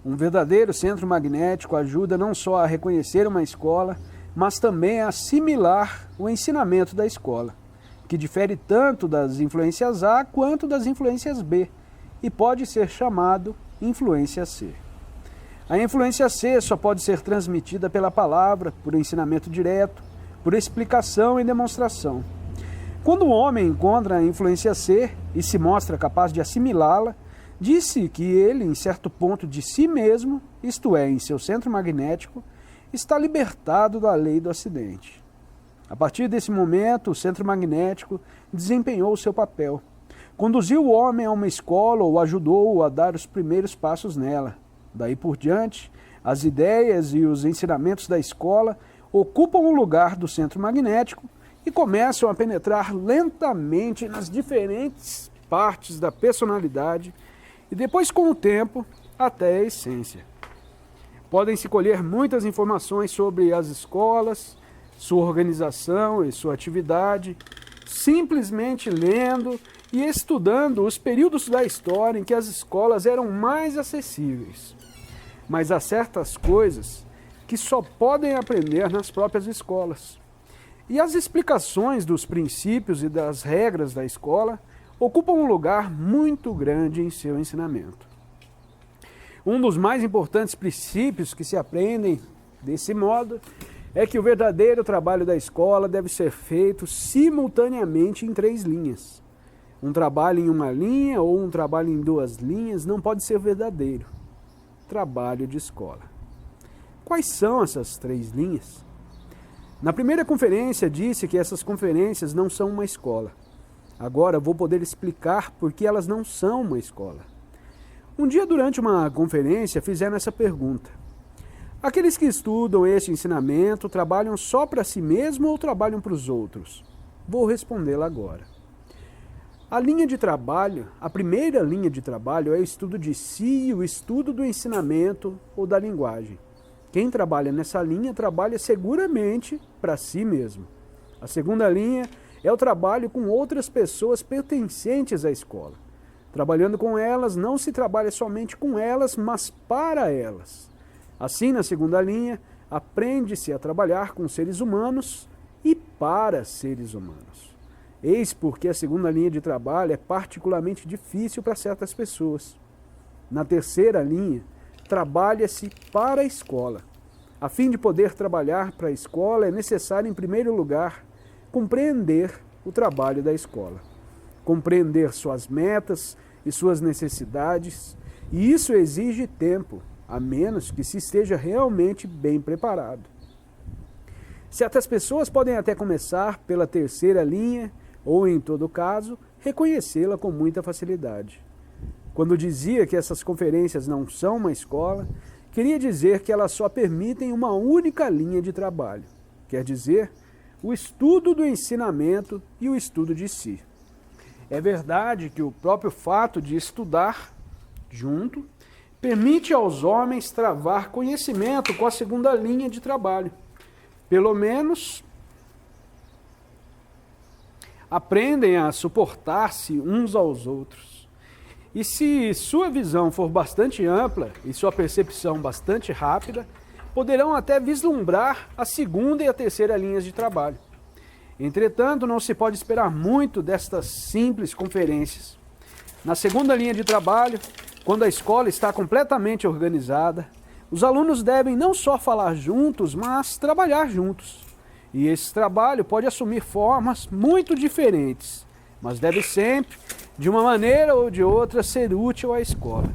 Um verdadeiro centro magnético ajuda não só a reconhecer uma escola, mas também a assimilar o ensinamento da escola, que difere tanto das influências A quanto das influências B, e pode ser chamado influência C. A influência C só pode ser transmitida pela palavra, por ensinamento direto, por explicação e demonstração. Quando o homem encontra a influência C e se mostra capaz de assimilá-la, disse que ele, em certo ponto de si mesmo, isto é, em seu centro magnético, está libertado da lei do acidente. A partir desse momento, o centro magnético desempenhou o seu papel. Conduziu o homem a uma escola ou ajudou-o a dar os primeiros passos nela. Daí por diante, as ideias e os ensinamentos da escola ocupam o lugar do centro magnético e começam a penetrar lentamente nas diferentes partes da personalidade e depois, com o tempo, até a essência. Podem-se colher muitas informações sobre as escolas, sua organização e sua atividade, simplesmente lendo e estudando os períodos da história em que as escolas eram mais acessíveis. Mas há certas coisas que só podem aprender nas próprias escolas. E as explicações dos princípios e das regras da escola ocupam um lugar muito grande em seu ensinamento. Um dos mais importantes princípios que se aprendem desse modo é que o verdadeiro trabalho da escola deve ser feito simultaneamente em 3 linhas. Um trabalho em uma linha ou um trabalho em 2 linhas não pode ser verdadeiro trabalho de escola. Quais são essas 3 linhas? Na primeira conferência disse que essas conferências não são uma escola. Agora vou poder explicar por que elas não são uma escola. Um dia, durante uma conferência, fizeram essa pergunta: aqueles que estudam este ensinamento trabalham só para si mesmo ou trabalham para os outros? Vou respondê-la agora. A linha de trabalho, a primeira linha de trabalho é o estudo de si e o estudo do ensinamento ou da linguagem. Quem trabalha nessa linha trabalha seguramente para si mesmo. A segunda linha é o trabalho com outras pessoas pertencentes à escola. Trabalhando com elas, não se trabalha somente com elas, mas para elas. Assim, na segunda linha, aprende-se a trabalhar com seres humanos e para seres humanos. Eis porque a segunda linha de trabalho é particularmente difícil para certas pessoas. Na terceira linha, trabalha-se para a escola. A fim de poder trabalhar para a escola, é necessário, em primeiro lugar, compreender o trabalho da escola. Compreender suas metas e suas necessidades, e isso exige tempo, a menos que se esteja realmente bem preparado. Certas pessoas podem até começar pela terceira linha, ou, em todo caso, reconhecê-la com muita facilidade. Quando dizia que essas conferências não são uma escola, queria dizer que elas só permitem uma única linha de trabalho, quer dizer, o estudo do ensinamento e o estudo de si. É verdade que o próprio fato de estudar junto permite aos homens travar conhecimento com a segunda linha de trabalho. Pelo menos aprendem a suportar-se uns aos outros. E se sua visão for bastante ampla e sua percepção bastante rápida, poderão até vislumbrar a segunda e a terceira linhas de trabalho. Entretanto, não se pode esperar muito destas simples conferências. Na segunda linha de trabalho, quando a escola está completamente organizada, os alunos devem não só falar juntos, mas trabalhar juntos. E esse trabalho pode assumir formas muito diferentes, mas deve sempre, de uma maneira ou de outra, ser útil à escola.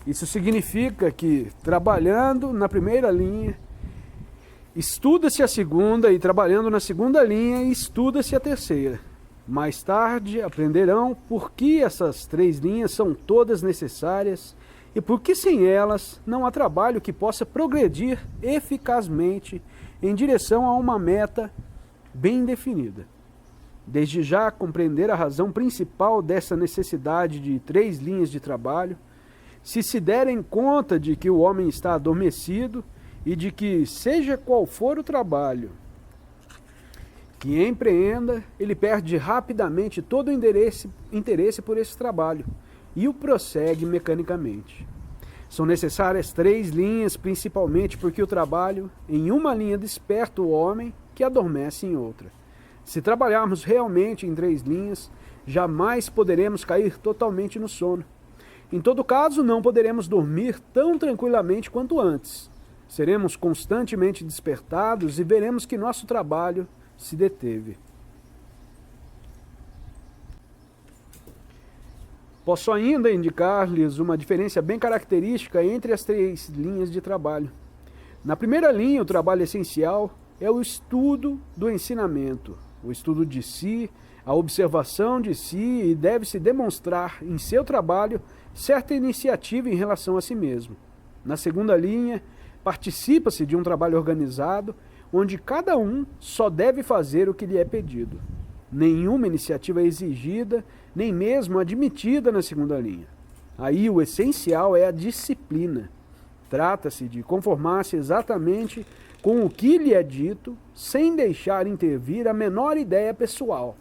Isso significa que, trabalhando na primeira linha, estuda-se a segunda, e trabalhando na segunda linha, estuda-se a terceira. Mais tarde, aprenderão por que essas 3 linhas são todas necessárias e por que sem elas não há trabalho que possa progredir eficazmente em direção a uma meta bem definida. Desde já, compreender a razão principal dessa necessidade de 3 linhas de trabalho, se derem conta de que o homem está adormecido e de que, seja qual for o trabalho que empreenda, ele perde rapidamente todo o interesse por esse trabalho e o prossegue mecanicamente. São necessárias 3 linhas, principalmente porque o trabalho em uma linha desperta o homem que adormece em outra. Se trabalharmos realmente em 3 linhas, jamais poderemos cair totalmente no sono. Em todo caso, não poderemos dormir tão tranquilamente quanto antes. Seremos constantemente despertados e veremos que nosso trabalho se deteve. Posso ainda indicar-lhes uma diferença bem característica entre as 3 linhas de trabalho. Na primeira linha, o trabalho essencial é o estudo do ensinamento, o estudo de si, a observação de si, e deve-se demonstrar em seu trabalho certa iniciativa em relação a si mesmo. Na segunda linha, participa-se de um trabalho organizado, onde cada um só deve fazer o que lhe é pedido. Nenhuma iniciativa é exigida, nem mesmo admitida na segunda linha. Aí o essencial é a disciplina. Trata-se de conformar-se exatamente com o que lhe é dito, sem deixar intervir a menor ideia pessoal,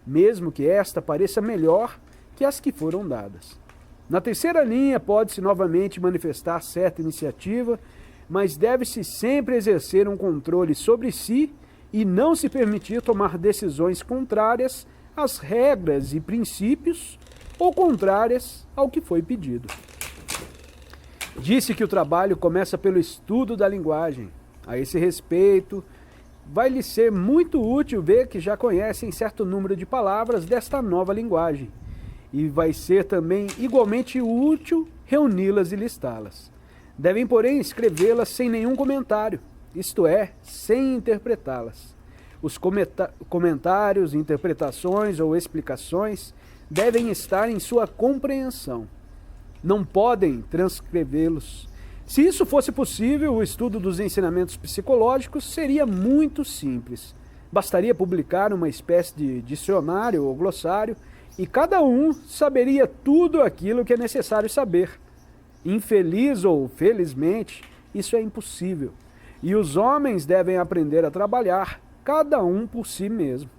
mesmo que esta pareça melhor que as que foram dadas. Na terceira linha pode-se novamente manifestar certa iniciativa, mas deve-se sempre exercer um controle sobre si e não se permitir tomar decisões contrárias às regras e princípios ou contrárias ao que foi pedido. Disse que o trabalho começa pelo estudo da linguagem. A esse respeito, vai lhe ser muito útil ver que já conhecem certo número de palavras desta nova linguagem, e vai ser também igualmente útil reuni-las e listá-las. Devem, porém, escrevê-las sem nenhum comentário, isto é, sem interpretá-las. Os comentários, interpretações ou explicações devem estar em sua compreensão. Não podem transcrevê-los. Se isso fosse possível, o estudo dos ensinamentos psicológicos seria muito simples. Bastaria publicar uma espécie de dicionário ou glossário e cada um saberia tudo aquilo que é necessário saber. Infeliz ou felizmente, isso é impossível. E os homens devem aprender a trabalhar, cada um por si mesmo.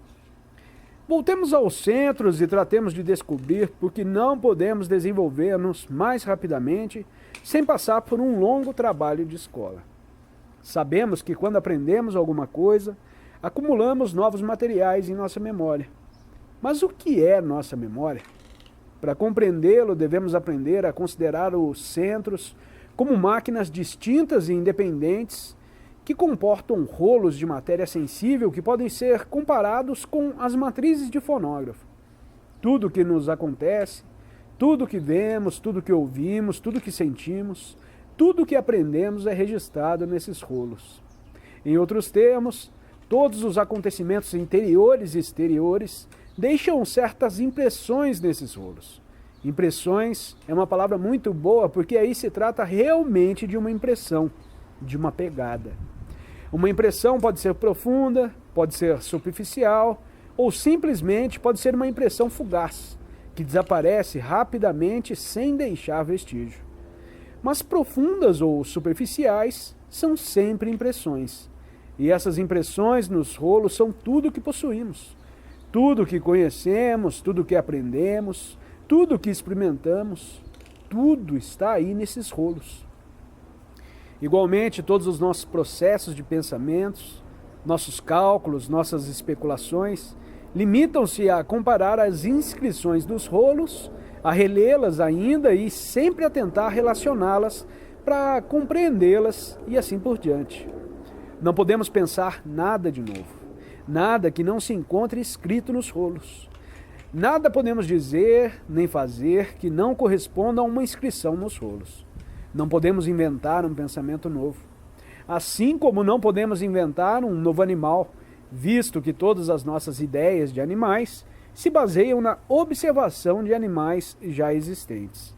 Voltemos aos centros e tratemos de descobrir por que não podemos desenvolver-nos mais rapidamente sem passar por um longo trabalho de escola. Sabemos que quando aprendemos alguma coisa, acumulamos novos materiais em nossa memória. Mas o que é nossa memória? Para compreendê-lo, devemos aprender a considerar os centros como máquinas distintas e independentes que comportam rolos de matéria sensível que podem ser comparados com as matrizes de fonógrafo. Tudo o que nos acontece, tudo o que vemos, tudo o que ouvimos, tudo o que sentimos, tudo o que aprendemos é registrado nesses rolos. Em outros termos, todos os acontecimentos interiores e exteriores deixam certas impressões nesses rolos. Impressões é uma palavra muito boa porque aí se trata realmente de uma impressão, de uma pegada. Uma impressão pode ser profunda, pode ser superficial, ou simplesmente pode ser uma impressão fugaz, que desaparece rapidamente sem deixar vestígio. Mas profundas ou superficiais são sempre impressões. E essas impressões nos rolos são tudo o que possuímos. Tudo o que conhecemos, tudo o que aprendemos, tudo o que experimentamos, tudo está aí nesses rolos. Igualmente, todos os nossos processos de pensamentos, nossos cálculos, nossas especulações, limitam-se a comparar as inscrições dos rolos, a relê-las ainda e sempre a tentar relacioná-las para compreendê-las e assim por diante. Não podemos pensar nada de novo, nada que não se encontre escrito nos rolos. Nada podemos dizer nem fazer que não corresponda a uma inscrição nos rolos. Não podemos inventar um pensamento novo. Assim como não podemos inventar um novo animal, visto que todas as nossas ideias de animais se baseiam na observação de animais já existentes.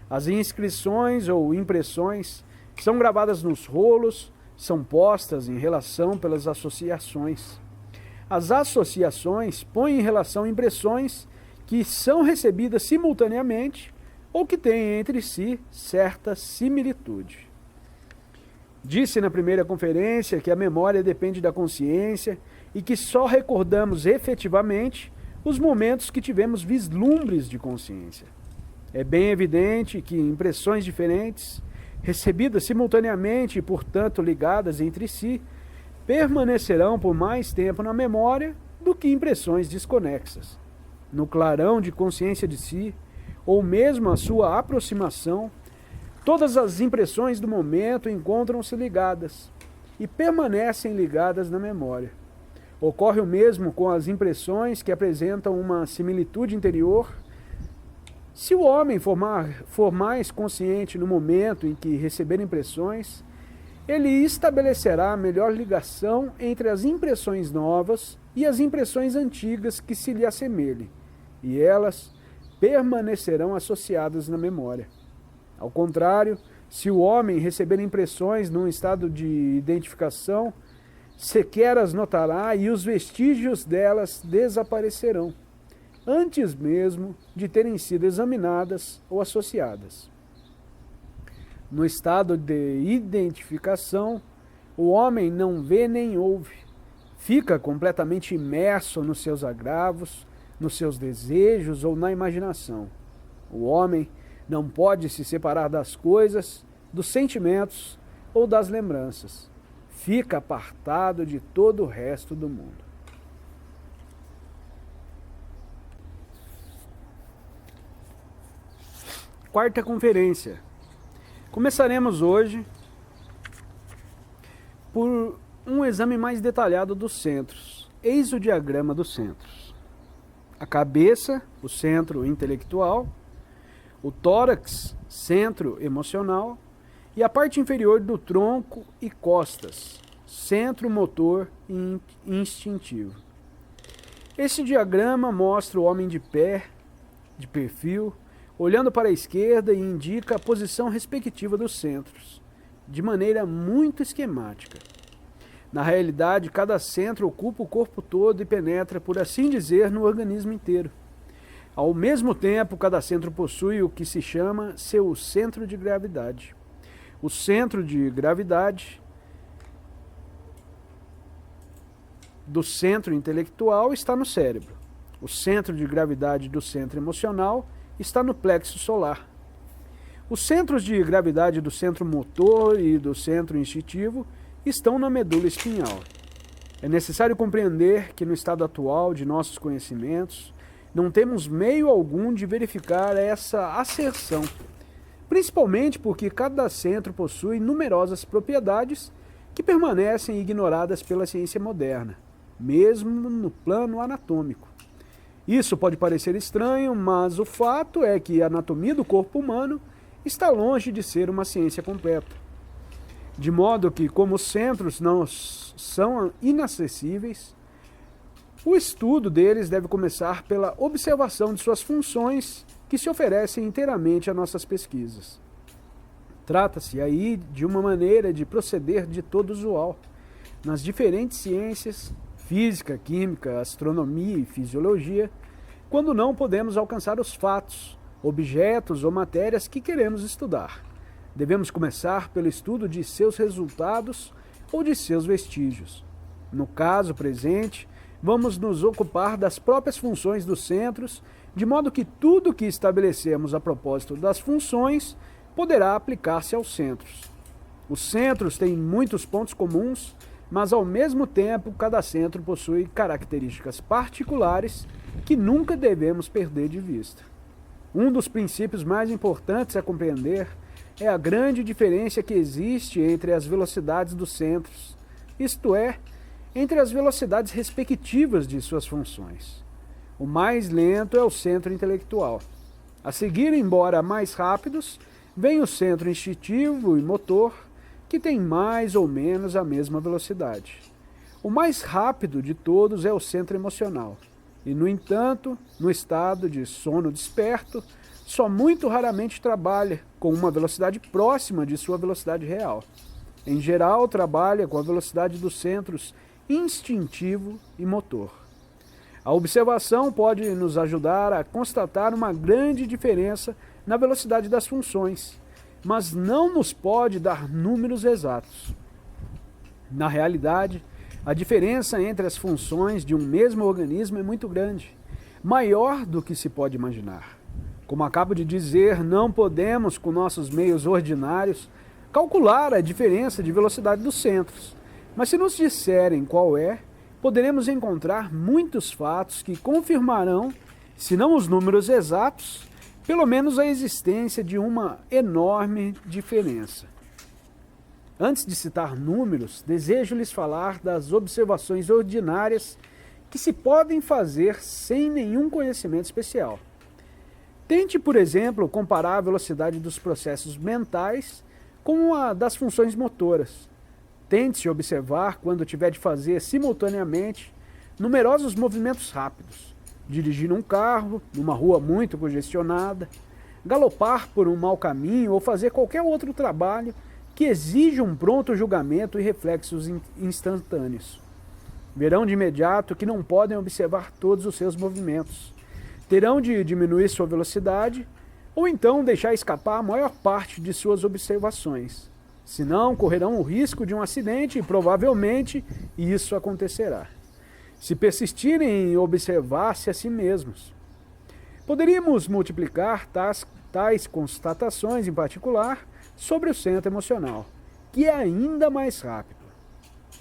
As inscrições ou impressões são gravadas nos rolos, são postas em relação pelas associações. As associações põem em relação impressões que são recebidas simultaneamente ou que têm entre si certa similitude. Disse na primeira conferência que a memória depende da consciência e que só recordamos efetivamente os momentos que tivemos vislumbres de consciência. É bem evidente que impressões diferentes, recebidas simultaneamente e, portanto, ligadas entre si, permanecerão por mais tempo na memória do que impressões desconexas. No clarão de consciência de si, ou mesmo a sua aproximação, todas as impressões do momento encontram-se ligadas e permanecem ligadas na memória. Ocorre o mesmo com as impressões que apresentam uma similitude interior. Se o homem for mais consciente no momento em que receber impressões, ele estabelecerá a melhor ligação entre as impressões novas e as impressões antigas que se lhe assemelhem, e elas permanecerão associadas na memória. Ao contrário, se o homem receber impressões num estado de identificação, sequer as notará e os vestígios delas desaparecerão, antes mesmo de terem sido examinadas ou associadas. No estado de identificação, o homem não vê nem ouve, fica completamente imerso nos seus agravos, nos seus desejos ou na imaginação. O homem não pode se separar das coisas, dos sentimentos ou das lembranças. Fica apartado de todo o resto do mundo. Quarta conferência. Começaremos hoje por um exame mais detalhado dos centros. Eis o diagrama dos centros. A cabeça, o centro intelectual, o tórax, centro emocional, e a parte inferior do tronco e costas, centro motor e instintivo. Esse diagrama mostra o homem de pé, de perfil, olhando para a esquerda e indica a posição respectiva dos centros, de maneira muito esquemática. Na realidade, cada centro ocupa o corpo todo e penetra, por assim dizer, no organismo inteiro. Ao mesmo tempo, cada centro possui o que se chama seu centro de gravidade. O centro de gravidade do centro intelectual está no cérebro. O centro de gravidade do centro emocional está no plexo solar. Os centros de gravidade do centro motor e do centro instintivo estão na medula espinhal. É necessário compreender que no estado atual de nossos conhecimentos, não temos meio algum de verificar essa asserção, principalmente porque cada centro possui numerosas propriedades que permanecem ignoradas pela ciência moderna, mesmo no plano anatômico. Isso pode parecer estranho, mas o fato é que a anatomia do corpo humano está longe de ser uma ciência completa. De modo que, como os centros não são inacessíveis, o estudo deles deve começar pela observação de suas funções, que se oferecem inteiramente a nossas pesquisas. Trata-se aí de uma maneira de proceder de todo usual nas diferentes ciências, física, química, astronomia e fisiologia, quando não podemos alcançar os fatos, objetos ou matérias que queremos estudar. Devemos começar pelo estudo de seus resultados ou de seus vestígios. No caso presente, vamos nos ocupar das próprias funções dos centros, de modo que tudo o que estabelecemos a propósito das funções poderá aplicar-se aos centros. Os centros têm muitos pontos comuns, mas ao mesmo tempo cada centro possui características particulares que nunca devemos perder de vista. Um dos princípios mais importantes a compreender é a grande diferença que existe entre as velocidades dos centros, isto é, entre as velocidades respectivas de suas funções. O mais lento é o centro intelectual. A seguir, embora mais rápidos, vem o centro instintivo e motor, que tem mais ou menos a mesma velocidade. O mais rápido de todos é o centro emocional. E, no entanto, no estado de sono desperto, só muito raramente trabalha com uma velocidade próxima de sua velocidade real. Em geral, trabalha com a velocidade dos centros instintivo e motor. A observação pode nos ajudar a constatar uma grande diferença na velocidade das funções, mas não nos pode dar números exatos. Na realidade, a diferença entre as funções de um mesmo organismo é muito grande, maior do que se pode imaginar. Como acabo de dizer, não podemos, com nossos meios ordinários, calcular a diferença de velocidade dos centros, mas se nos disserem qual é, poderemos encontrar muitos fatos que confirmarão, se não os números exatos, pelo menos a existência de uma enorme diferença. Antes de citar números, desejo lhes falar das observações ordinárias que se podem fazer sem nenhum conhecimento especial. Tente, por exemplo, comparar a velocidade dos processos mentais com a das funções motoras. Tente observar quando tiver de fazer simultaneamente numerosos movimentos rápidos, dirigir um carro numa rua muito congestionada, galopar por um mau caminho ou fazer qualquer outro trabalho que exija um pronto julgamento e reflexos instantâneos. Verão de imediato que não podem observar todos os seus movimentos. Terão de diminuir sua velocidade ou então deixar escapar a maior parte de suas observações. Senão, correrão o risco de um acidente e provavelmente isso acontecerá, se persistirem em observar-se a si mesmos. Poderíamos multiplicar tais constatações, em particular, sobre o centro emocional, que é ainda mais rápido.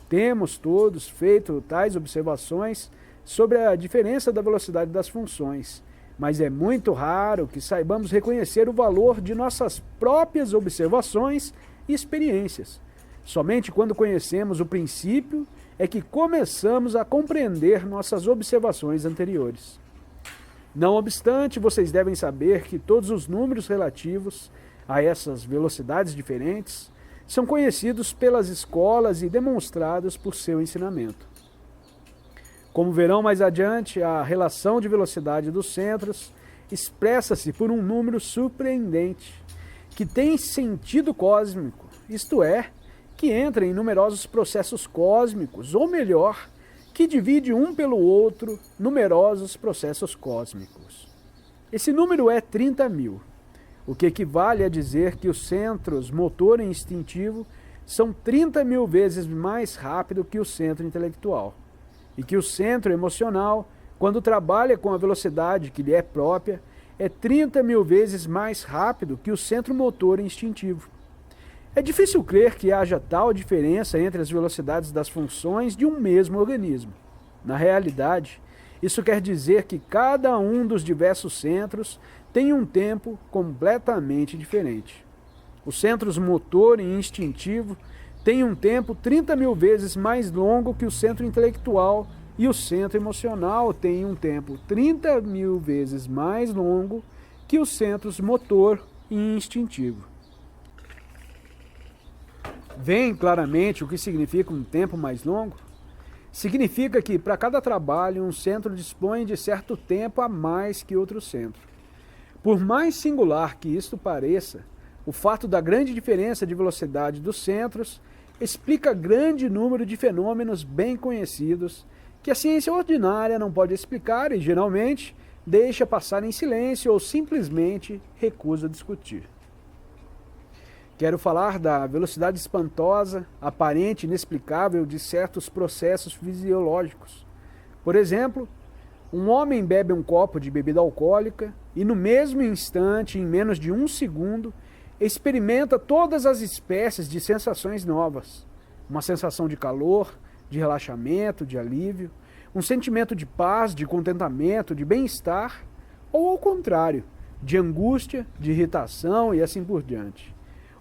Temos todos feito tais observações sobre a diferença da velocidade das funções, mas é muito raro que saibamos reconhecer o valor de nossas próprias observações e experiências. Somente quando conhecemos o princípio é que começamos a compreender nossas observações anteriores. Não obstante, vocês devem saber que todos os números relativos a essas velocidades diferentes são conhecidos pelas escolas e demonstrados por seu ensinamento. Como verão mais adiante, a relação de velocidade dos centros expressa-se por um número surpreendente, que tem sentido cósmico, isto é, que entra em numerosos processos cósmicos, ou melhor, que divide um pelo outro numerosos processos cósmicos. Esse número é 30.000, o que equivale a dizer que os centros motor e instintivo são 30.000 vezes mais rápido que o centro intelectual, e que o centro emocional, quando trabalha com a velocidade que lhe é própria, é 30.000 vezes mais rápido que o centro motor e instintivo. É difícil crer que haja tal diferença entre as velocidades das funções de um mesmo organismo. Na realidade, isso quer dizer que cada um dos diversos centros tem um tempo completamente diferente. Os centros motor e instintivo têm um tempo 30.000 vezes mais longo que o centro intelectual e o centro emocional tem um tempo 30.000 vezes mais longo que os centros motor e instintivo. Veem claramente o que significa um tempo mais longo? Significa que, para cada trabalho, um centro dispõe de certo tempo a mais que outro centro. Por mais singular que isto pareça, o fato da grande diferença de velocidade dos centros explica grande número de fenômenos bem conhecidos que a ciência ordinária não pode explicar e, geralmente, deixa passar em silêncio ou simplesmente recusa discutir. Quero falar da velocidade espantosa, aparente e inexplicável de certos processos fisiológicos. Por exemplo, um homem bebe um copo de bebida alcoólica e no mesmo instante, em menos de 1 segundo, experimenta todas as espécies de sensações novas. Uma sensação de calor, de relaxamento, de alívio, um sentimento de paz, de contentamento, de bem-estar, ou ao contrário, de angústia, de irritação e assim por diante.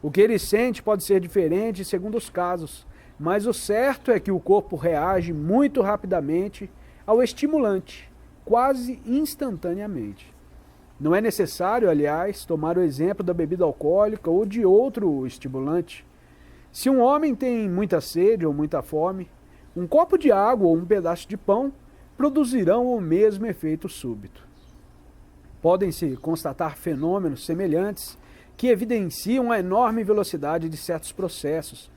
O que ele sente pode ser diferente segundo os casos, mas o certo é que o corpo reage muito rapidamente ao estimulante, quase instantaneamente. Não é necessário, aliás, tomar o exemplo da bebida alcoólica ou de outro estimulante. Se um homem tem muita sede ou muita fome, um copo de água ou um pedaço de pão produzirão o mesmo efeito súbito. Podem-se constatar fenômenos semelhantes que evidenciam a enorme velocidade de certos processos,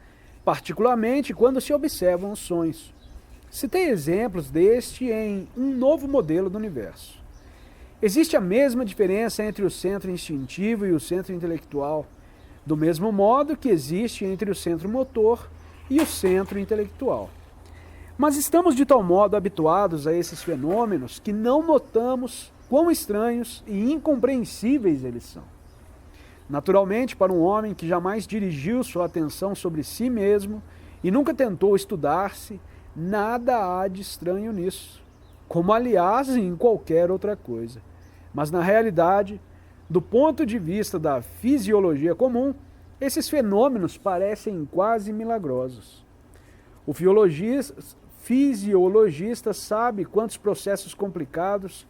particularmente quando se observam os sonhos. Citei exemplos deste em Um Novo Modelo do Universo. Existe a mesma diferença entre o centro instintivo e o centro intelectual, do mesmo modo que existe entre o centro motor e o centro intelectual. Mas estamos de tal modo habituados a esses fenômenos que não notamos quão estranhos e incompreensíveis eles são. Naturalmente, para um homem que jamais dirigiu sua atenção sobre si mesmo e nunca tentou estudar-se, nada há de estranho nisso, como aliás em qualquer outra coisa. Mas na realidade, do ponto de vista da fisiologia comum, esses fenômenos parecem quase milagrosos. O fisiologista sabe quantos processos complicados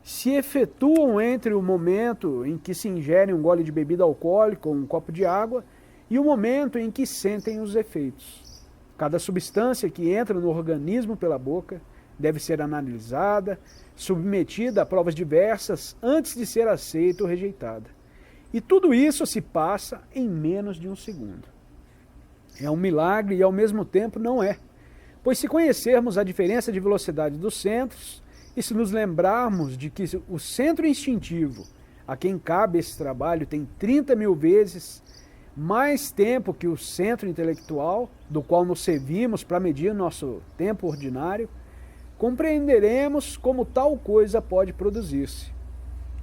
se efetuam entre o momento em que se ingere um gole de bebida alcoólica ou um copo de água e o momento em que sentem os efeitos. Cada substância que entra no organismo pela boca deve ser analisada, submetida a provas diversas antes de ser aceita ou rejeitada. E tudo isso se passa em menos de um segundo. É um milagre e ao mesmo tempo não é. Pois se conhecermos a diferença de velocidade dos centros, e se nos lembrarmos de que o centro instintivo, a quem cabe esse trabalho, tem 30.000 vezes mais tempo que o centro intelectual, do qual nos servimos para medir nosso tempo ordinário, compreenderemos como tal coisa pode produzir-se.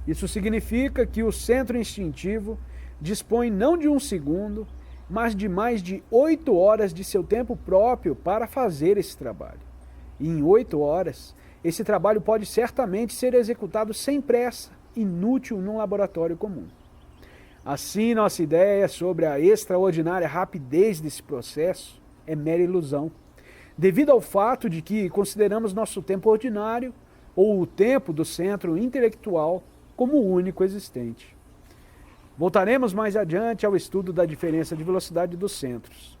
Isso significa que o centro instintivo dispõe não de um segundo, mas de mais de 8 horas de seu tempo próprio para fazer esse trabalho. E em 8 horas, esse trabalho pode certamente ser executado sem pressa, inútil num laboratório comum. Assim, nossa ideia sobre a extraordinária rapidez desse processo é mera ilusão, devido ao fato de que consideramos nosso tempo ordinário, ou o tempo do centro intelectual, como o único existente. Voltaremos mais adiante ao estudo da diferença de velocidade dos centros.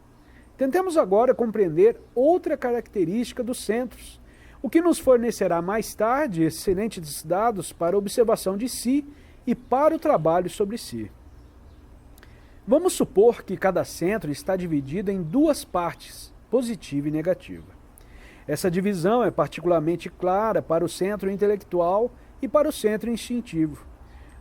Tentemos agora compreender outra característica dos centros, o que nos fornecerá mais tarde excelentes dados para a observação de si e para o trabalho sobre si. Vamos supor que cada centro está dividido em duas partes, positiva e negativa. Essa divisão é particularmente clara para o centro intelectual e para o centro instintivo.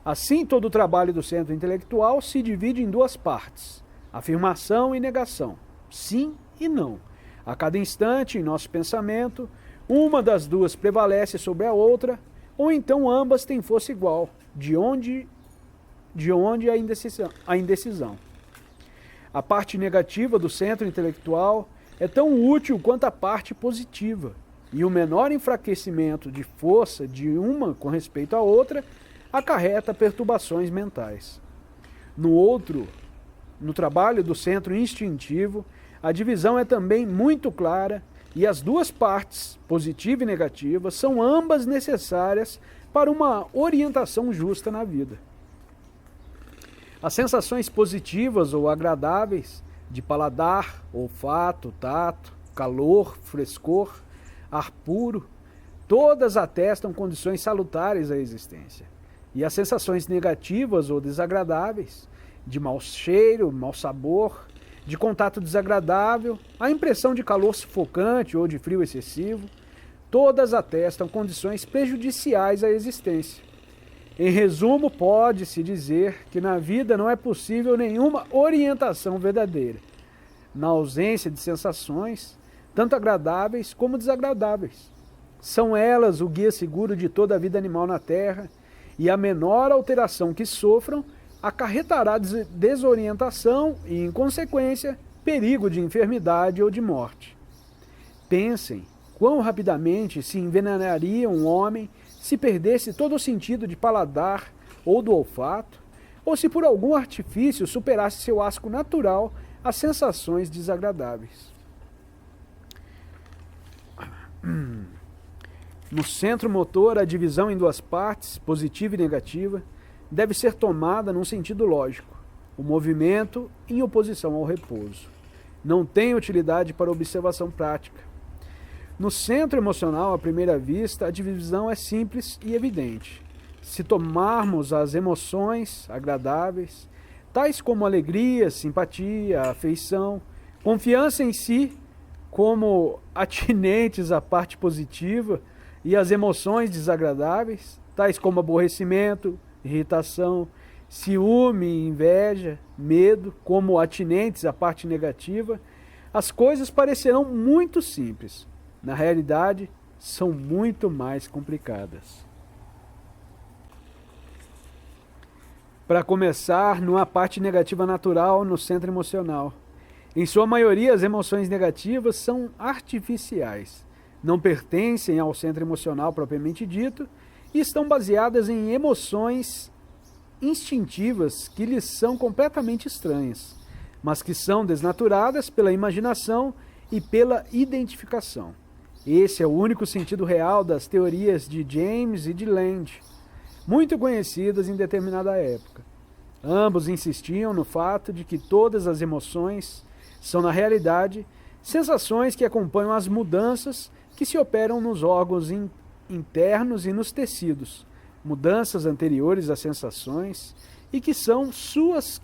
Assim, todo o trabalho do centro intelectual se divide em duas partes, afirmação e negação, sim e não. A cada instante, em nosso pensamento, uma das duas prevalece sobre a outra, ou então ambas têm força igual, de onde a indecisão. A parte negativa do centro intelectual é tão útil quanto a parte positiva, e o menor enfraquecimento de força de uma com respeito à outra acarreta perturbações mentais. No trabalho do centro instintivo, a divisão é também muito clara e as duas partes, positiva e negativa, são ambas necessárias para uma orientação justa na vida. As sensações positivas ou agradáveis de paladar, olfato, tato, calor, frescor, ar puro, todas atestam condições salutares à existência. E as sensações negativas ou desagradáveis, de mau cheiro, mau sabor, de contato desagradável, a impressão de calor sufocante ou de frio excessivo, todas atestam condições prejudiciais à existência. Em resumo, pode-se dizer que na vida não é possível nenhuma orientação verdadeira, na ausência de sensações, tanto agradáveis como desagradáveis. São elas o guia seguro de toda a vida animal na Terra, e a menor alteração que sofram acarretará desorientação e, em consequência, perigo de enfermidade ou de morte. Pensem quão rapidamente se envenenaria um homem se perdesse todo o sentido de paladar ou do olfato, ou se por algum artifício superasse seu asco natural às sensações desagradáveis. No centro motor, a divisão em duas partes, positiva e negativa, deve ser tomada num sentido lógico, o movimento em oposição ao repouso. Não tem utilidade para observação prática. No centro emocional, à primeira vista, a divisão é simples e evidente. Se tomarmos as emoções agradáveis, tais como alegria, simpatia, afeição, confiança em si, como atinentes à parte positiva, e as emoções desagradáveis, tais como aborrecimento, irritação, ciúme, inveja, medo, como atinentes à parte negativa, as coisas parecerão muito simples. Na realidade, são muito mais complicadas. Para começar, numa parte negativa natural no centro emocional. Em sua maioria, as emoções negativas são artificiais, não pertencem ao centro emocional propriamente dito e estão baseadas em emoções instintivas que lhes são completamente estranhas, mas que são desnaturadas pela imaginação e pela identificação. Esse é o único sentido real das teorias de James e de Land, muito conhecidas em determinada época. Ambos insistiam no fato de que todas as emoções são, na realidade, sensações que acompanham as mudanças que se operam nos órgãos internos e nos tecidos, mudanças anteriores às sensações e que são suas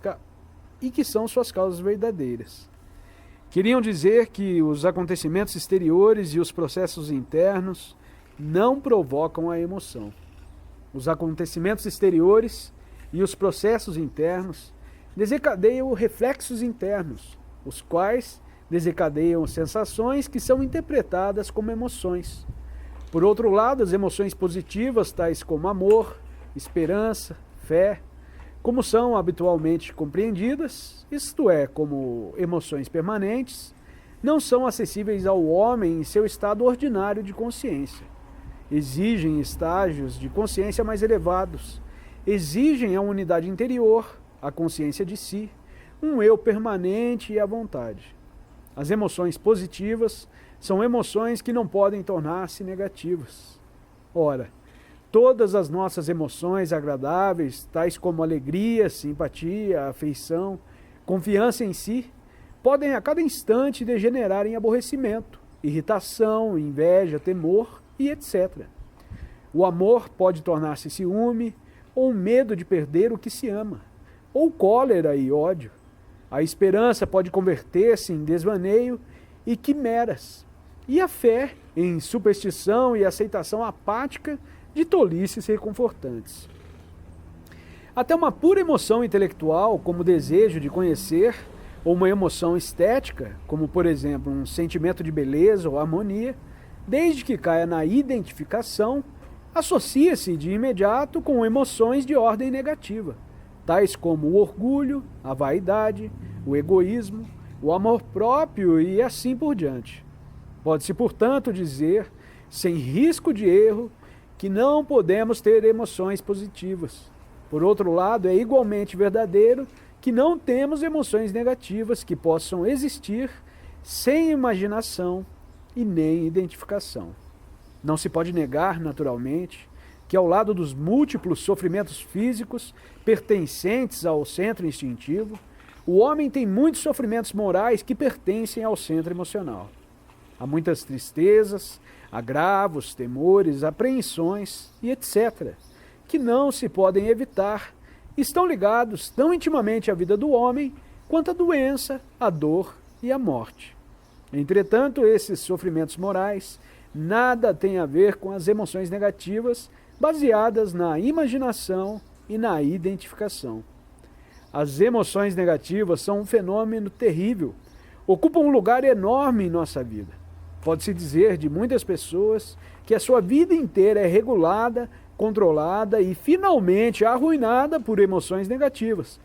causas verdadeiras. Queriam dizer que os acontecimentos exteriores e os processos internos não provocam a emoção. Os acontecimentos exteriores e os processos internos desencadeiam reflexos internos, os quais desencadeiam sensações que são interpretadas como emoções. Por outro lado, as emoções positivas, tais como amor, esperança, fé, como são habitualmente compreendidas, isto é, como emoções permanentes, não são acessíveis ao homem em seu estado ordinário de consciência. Exigem estágios de consciência mais elevados, exigem a unidade interior, a consciência de si, um eu permanente e a vontade. As emoções positivas são emoções que não podem tornar-se negativas. Ora, todas as nossas emoções agradáveis, tais como alegria, simpatia, afeição, confiança em si, podem a cada instante degenerar em aborrecimento, irritação, inveja, temor e etc. O amor pode tornar-se ciúme, ou medo de perder o que se ama, ou cólera e ódio. A esperança pode converter-se em desvaneio e quimeras, e a fé em superstição e aceitação apática de tolices reconfortantes. Até uma pura emoção intelectual, como o desejo de conhecer, ou uma emoção estética, como por exemplo um sentimento de beleza ou harmonia, desde que caia na identificação, associa-se de imediato com emoções de ordem negativa, tais como o orgulho, a vaidade, o egoísmo, o amor próprio e assim por diante. Pode-se, portanto, dizer, sem risco de erro, que não podemos ter emoções positivas. Por outro lado, é igualmente verdadeiro que não temos emoções negativas que possam existir sem imaginação e nem identificação. Não se pode negar, naturalmente, que ao lado dos múltiplos sofrimentos físicos pertencentes ao centro instintivo, o homem tem muitos sofrimentos morais que pertencem ao centro emocional. Há muitas tristezas, agravos, temores, apreensões e etc., que não se podem evitar, estão ligados tão intimamente à vida do homem quanto a doença, a dor e a morte. Entretanto, esses sofrimentos morais nada têm a ver com as emoções negativas baseadas na imaginação e na identificação. As emoções negativas são um fenômeno terrível, ocupam um lugar enorme em nossa vida. Pode-se dizer de muitas pessoas que a sua vida inteira é regulada, controlada e finalmente arruinada por emoções negativas,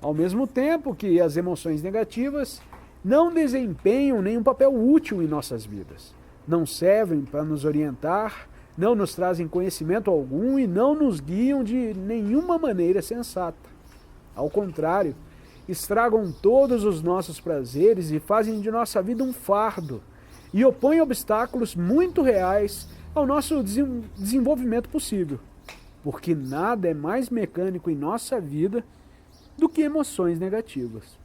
ao mesmo tempo que as emoções negativas não desempenham nenhum papel útil em nossas vidas, não servem para nos orientar, não nos trazem conhecimento algum e não nos guiam de nenhuma maneira sensata. Ao contrário, estragam todos os nossos prazeres e fazem de nossa vida um fardo e opõem obstáculos muito reais ao nosso desenvolvimento possível, porque nada é mais mecânico em nossa vida do que emoções negativas.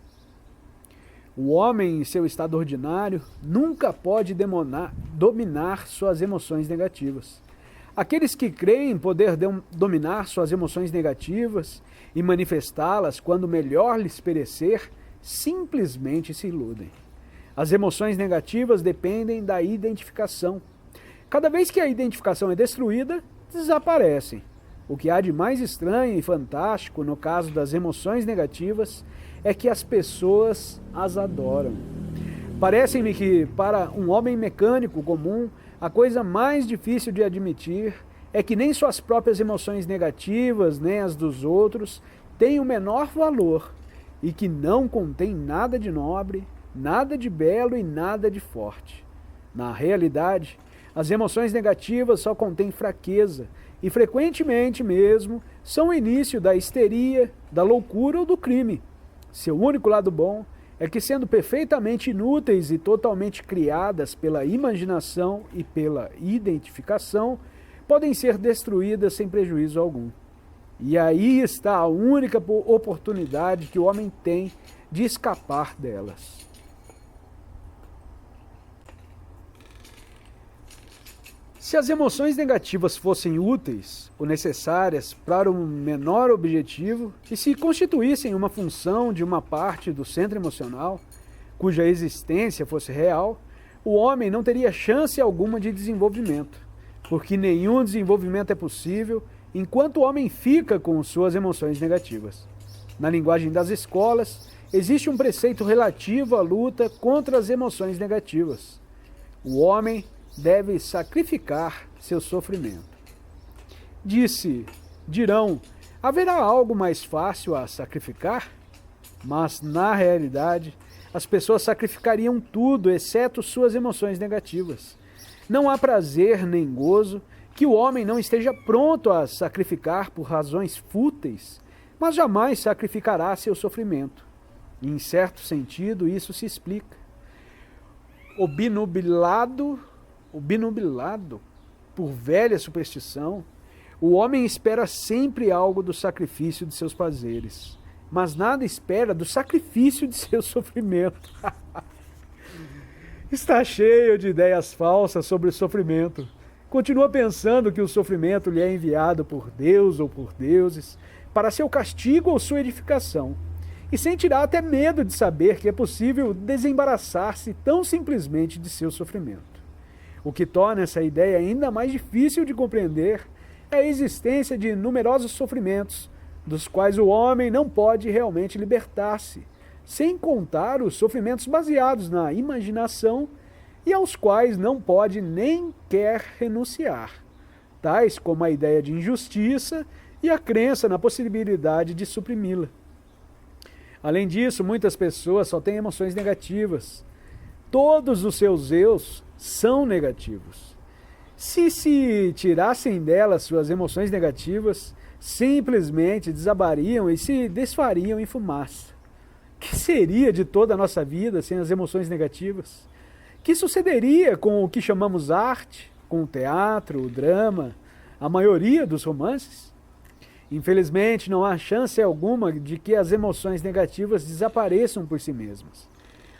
O homem, em seu estado ordinário, nunca pode dominar suas emoções negativas. Aqueles que creem poder dominar suas emoções negativas e manifestá-las quando melhor lhes perecer, simplesmente se iludem. As emoções negativas dependem da identificação. Cada vez que a identificação é destruída, desaparecem. O que há de mais estranho e fantástico no caso das emoções negativas é que as pessoas as adoram. Parece-me que, para um homem mecânico comum, a coisa mais difícil de admitir é que nem suas próprias emoções negativas, nem as dos outros, tem o menor valor e que não contém nada de nobre, nada de belo e nada de forte. Na realidade, as emoções negativas só contêm fraqueza e frequentemente mesmo são o início da histeria, da loucura ou do crime. Seu único lado bom é que, sendo perfeitamente inúteis e totalmente criadas pela imaginação e pela identificação, podem ser destruídas sem prejuízo algum. E aí está a única oportunidade que o homem tem de escapar delas. Se as emoções negativas fossem úteis ou necessárias para um menor objetivo e se constituíssem uma função de uma parte do centro emocional, cuja existência fosse real, o homem não teria chance alguma de desenvolvimento, porque nenhum desenvolvimento é possível enquanto o homem fica com suas emoções negativas. Na linguagem das escolas, existe um preceito relativo à luta contra as emoções negativas. O homem deve sacrificar seu sofrimento. Dirão, haverá algo mais fácil a sacrificar? Mas, na realidade, as pessoas sacrificariam tudo, exceto suas emoções negativas. Não há prazer nem gozo que o homem não esteja pronto a sacrificar por razões fúteis, mas jamais sacrificará seu sofrimento. E, em certo sentido, isso se explica. Obnubilado por velha superstição, o homem espera sempre algo do sacrifício de seus prazeres, mas nada espera do sacrifício de seu sofrimento. Está cheio de ideias falsas sobre o sofrimento. Continua pensando que o sofrimento lhe é enviado por Deus ou por deuses para seu castigo ou sua edificação, e sentirá até medo de saber que é possível desembaraçar-se tão simplesmente de seu sofrimento. O que torna essa ideia ainda mais difícil de compreender é a existência de numerosos sofrimentos, dos quais o homem não pode realmente libertar-se, sem contar os sofrimentos baseados na imaginação e aos quais não pode nem quer renunciar, tais como a ideia de injustiça e a crença na possibilidade de suprimi-la. Além disso, muitas pessoas só têm emoções negativas. Todos os seus eus são negativos. Se tirassem delas suas emoções negativas, simplesmente desabariam e se desfariam em fumaça. Que seria de toda a nossa vida sem as emoções negativas? Que sucederia com o que chamamos arte, com o teatro, o drama, a maioria dos romances? Infelizmente, não há chance alguma de que as emoções negativas desapareçam por si mesmas.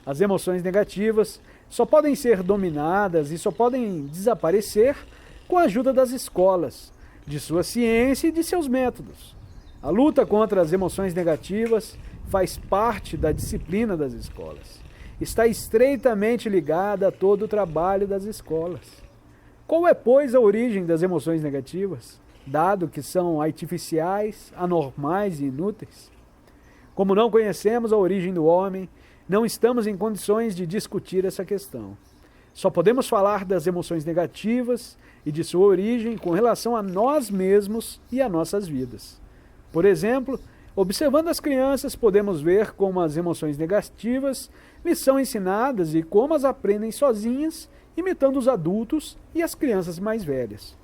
As emoções negativas só podem ser dominadas e só podem desaparecer com a ajuda das escolas, de sua ciência e de seus métodos. A luta contra as emoções negativas faz parte da disciplina das escolas. Está estreitamente ligada a todo o trabalho das escolas. Qual é, pois, a origem das emoções negativas, dado que são artificiais, anormais e inúteis? Como não conhecemos a origem do homem, não estamos em condições de discutir essa questão. Só podemos falar das emoções negativas e de sua origem com relação a nós mesmos e a nossas vidas. Por exemplo, observando as crianças, podemos ver como as emoções negativas lhes são ensinadas e como as aprendem sozinhas, imitando os adultos e as crianças mais velhas.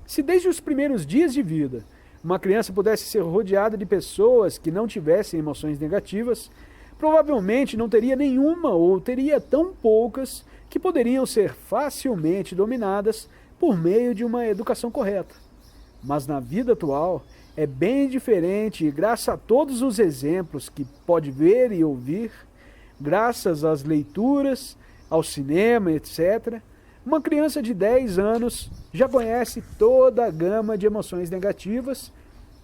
Se desde os primeiros dias de vida, uma criança pudesse ser rodeada de pessoas que não tivessem emoções negativas, provavelmente não teria nenhuma ou teria tão poucas que poderiam ser facilmente dominadas por meio de uma educação correta. Mas na vida atual é bem diferente e graças a todos os exemplos que pode ver e ouvir, graças às leituras, ao cinema, etc., uma criança de 10 anos já conhece toda a gama de emoções negativas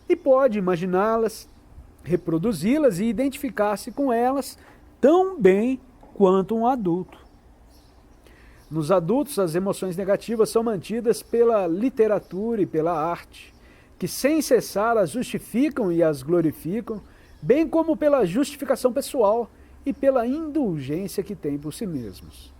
e pode imaginá-las, reproduzi-las e identificar-se com elas tão bem quanto um adulto. Nos adultos, as emoções negativas são mantidas pela literatura e pela arte, que sem cessar as justificam e as glorificam, bem como pela justificação pessoal e pela indulgência que têm por si mesmos.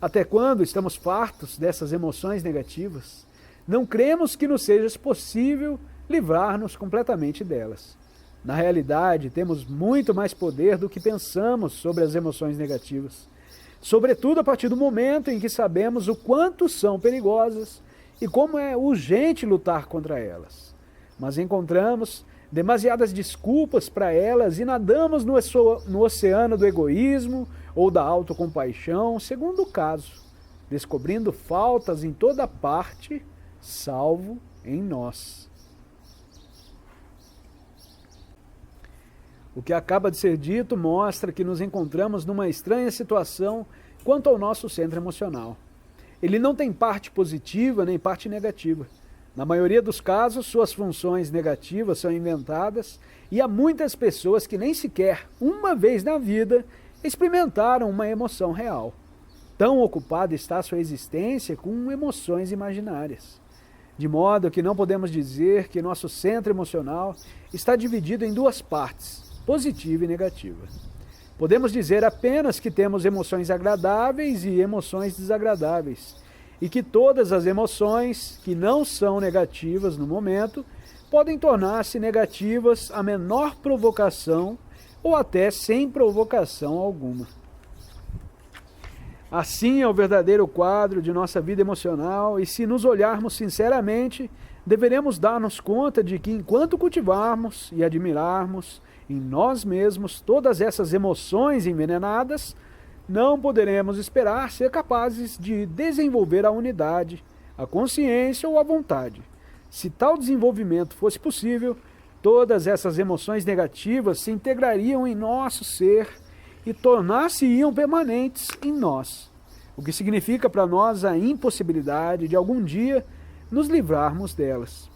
Até quando estamos fartos dessas emoções negativas, não cremos que nos seja possível livrar-nos completamente delas. Na realidade, temos muito mais poder do que pensamos sobre as emoções negativas, sobretudo a partir do momento em que sabemos o quanto são perigosas e como é urgente lutar contra elas. Mas encontramos demasiadas desculpas para elas e nadamos no oceano do egoísmo ou da autocompaixão, segundo o caso, descobrindo faltas em toda parte, salvo em nós. O que acaba de ser dito mostra que nos encontramos numa estranha situação quanto ao nosso centro emocional. Ele não tem parte positiva nem parte negativa. Na maioria dos casos, suas funções negativas são inventadas e há muitas pessoas que nem sequer, uma vez na vida, experimentaram uma emoção real. Tão ocupada está sua existência com emoções imaginárias. De modo que não podemos dizer que nosso centro emocional está dividido em duas partes, positiva e negativa. Podemos dizer apenas que temos emoções agradáveis e emoções desagradáveis, e que todas as emoções que não são negativas no momento podem tornar-se negativas à menor provocação ou até sem provocação alguma. Assim é o verdadeiro quadro de nossa vida emocional e, se nos olharmos sinceramente, deveremos dar-nos conta de que enquanto cultivarmos e admirarmos em nós mesmos todas essas emoções envenenadas, não poderemos esperar ser capazes de desenvolver a unidade, a consciência ou a vontade. Se tal desenvolvimento fosse possível, todas essas emoções negativas se integrariam em nosso ser e tornar-se-iam permanentes em nós, o que significa para nós a impossibilidade de algum dia nos livrarmos delas.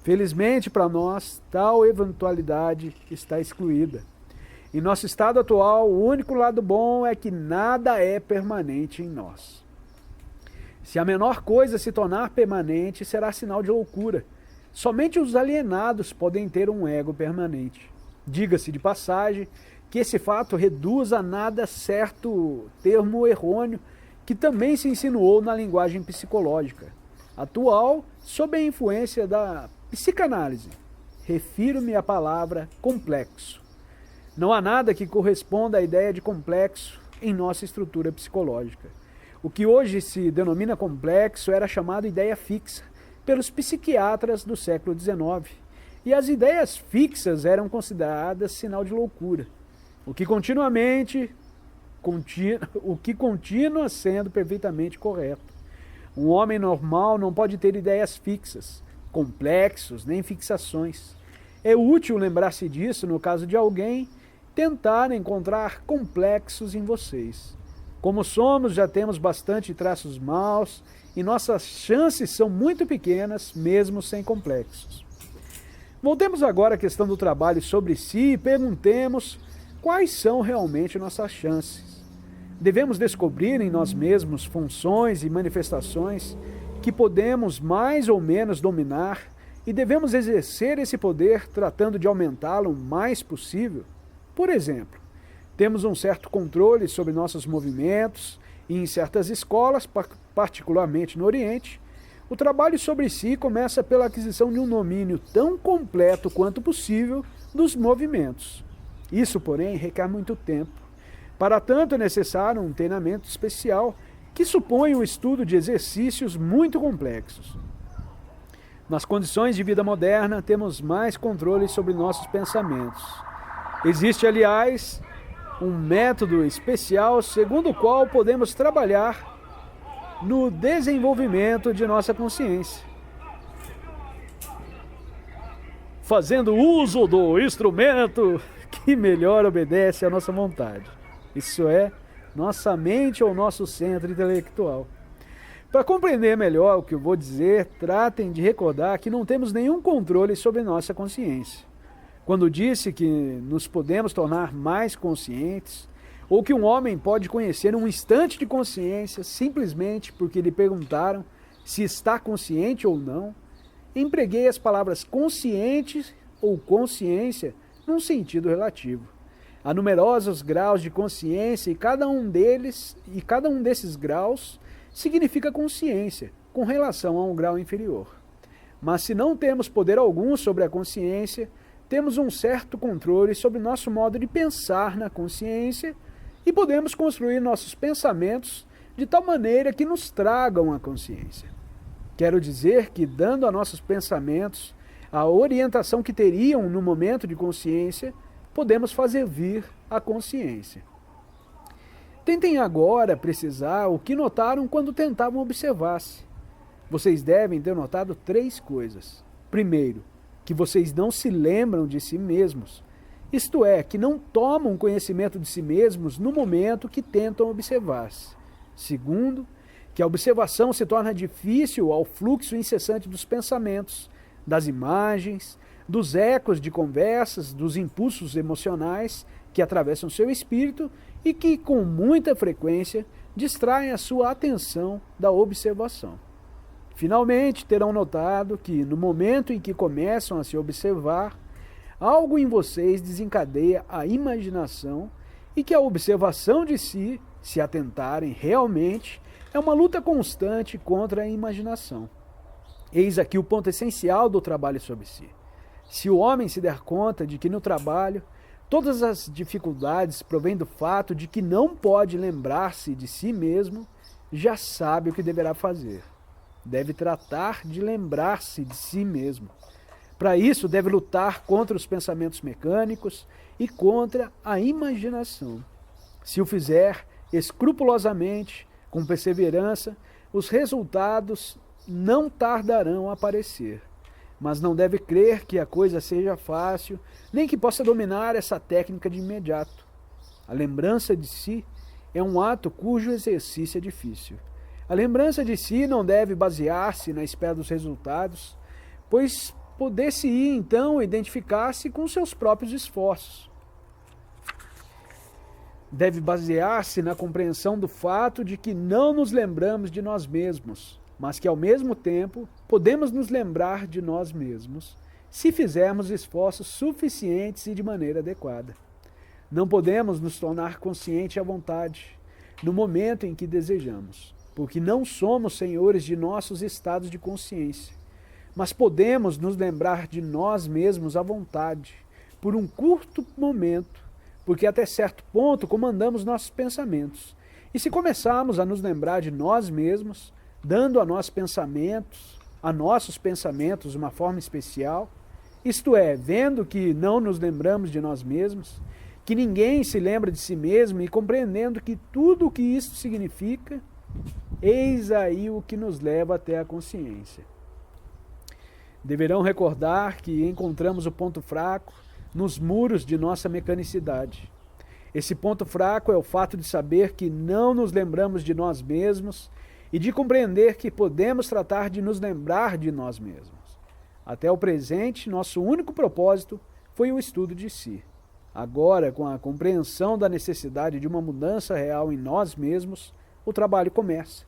Felizmente para nós, tal eventualidade está excluída. Em nosso estado atual, o único lado bom é que nada é permanente em nós. Se a menor coisa se tornar permanente, será sinal de loucura. Somente os alienados podem ter um ego permanente. Diga-se de passagem que esse fato reduz a nada certo termo errôneo que também se insinuou na linguagem psicológica atual sob a influência da psicanálise. Refiro-me à palavra complexo. Não há nada que corresponda à ideia de complexo em nossa estrutura psicológica. O que hoje se denomina complexo era chamado ideia fixa pelos psiquiatras do século XIX, e as ideias fixas eram consideradas sinal de loucura, o que continua sendo perfeitamente correto. Um homem normal não pode ter ideias fixas, complexos, nem fixações. É útil lembrar-se disso no caso de alguém tentar encontrar complexos em vocês. Como somos, já temos bastante traços maus e nossas chances são muito pequenas, mesmo sem complexos. Voltemos agora à questão do trabalho sobre si e perguntemos quais são realmente nossas chances. Devemos descobrir em nós mesmos funções e manifestações que podemos mais ou menos dominar e devemos exercer esse poder tratando de aumentá-lo o mais possível. Por exemplo, temos um certo controle sobre nossos movimentos e em certas escolas, particularmente no Oriente, o trabalho sobre si começa pela aquisição de um domínio tão completo quanto possível dos movimentos. Isso, porém, requer muito tempo. Para tanto, é necessário um treinamento especial que supõe o estudo de exercícios muito complexos. Nas condições de vida moderna, temos mais controle sobre nossos pensamentos. Existe, aliás, um método especial segundo o qual podemos trabalhar no desenvolvimento de nossa consciência, fazendo uso do instrumento que melhor obedece à nossa vontade. Isso é, nossa mente ou nosso centro intelectual. Para compreender melhor o que eu vou dizer, tratem de recordar que não temos nenhum controle sobre nossa consciência. Quando disse que nos podemos tornar mais conscientes, ou que um homem pode conhecer um instante de consciência simplesmente porque lhe perguntaram se está consciente ou não, empreguei as palavras consciente ou consciência num sentido relativo. Há numerosos graus de consciência e cada um desses graus significa consciência, com relação a um grau inferior. Mas se não temos poder algum sobre a consciência, temos um certo controle sobre nosso modo de pensar na consciência e podemos construir nossos pensamentos de tal maneira que nos tragam a consciência. Quero dizer que, dando a nossos pensamentos a orientação que teriam no momento de consciência, podemos fazer vir a consciência. Tentem agora precisar o que notaram quando tentavam observar-se. Vocês devem ter notado 3 coisas. Primeiro, que vocês não se lembram de si mesmos, isto é, que não tomam conhecimento de si mesmos no momento que tentam observar-se. Segundo, que a observação se torna difícil ao fluxo incessante dos pensamentos, das imagens, dos ecos de conversas, dos impulsos emocionais que atravessam seu espírito e que, com muita frequência, distraem a sua atenção da observação. Finalmente, terão notado que, no momento em que começam a se observar, algo em vocês desencadeia a imaginação e que a observação de si, se atentarem realmente, é uma luta constante contra a imaginação. Eis aqui o ponto essencial do trabalho sobre si. Se o homem se der conta de que no trabalho todas as dificuldades provêm do fato de que não pode lembrar-se de si mesmo, já sabe o que deverá fazer. Deve tratar de lembrar-se de si mesmo. Para isso, deve lutar contra os pensamentos mecânicos e contra a imaginação. Se o fizer escrupulosamente, com perseverança, os resultados não tardarão a aparecer. Mas não deve crer que a coisa seja fácil, nem que possa dominar essa técnica de imediato. A lembrança de si é um ato cujo exercício é difícil. A lembrança de si não deve basear-se na espera dos resultados, pois poder-se-ia então identificar-se com seus próprios esforços. Deve basear-se na compreensão do fato de que não nos lembramos de nós mesmos, mas que ao mesmo tempo podemos nos lembrar de nós mesmos, se fizermos esforços suficientes e de maneira adequada. Não podemos nos tornar conscientes à vontade, no momento em que desejamos, porque não somos senhores de nossos estados de consciência, mas podemos nos lembrar de nós mesmos à vontade, por um curto momento, porque até certo ponto comandamos nossos pensamentos. E se começarmos a nos lembrar de nós mesmos, dando a nossos pensamentos uma forma especial, isto é, vendo que não nos lembramos de nós mesmos, que ninguém se lembra de si mesmo e compreendendo que tudo o que isso significa, eis aí o que nos leva até a consciência. Deverão recordar que encontramos o ponto fraco nos muros de nossa mecanicidade. Esse ponto fraco é o fato de saber que não nos lembramos de nós mesmos e de compreender que podemos tratar de nos lembrar de nós mesmos. Até o presente, nosso único propósito foi o estudo de si. Agora, com a compreensão da necessidade de uma mudança real em nós mesmos, o trabalho começa.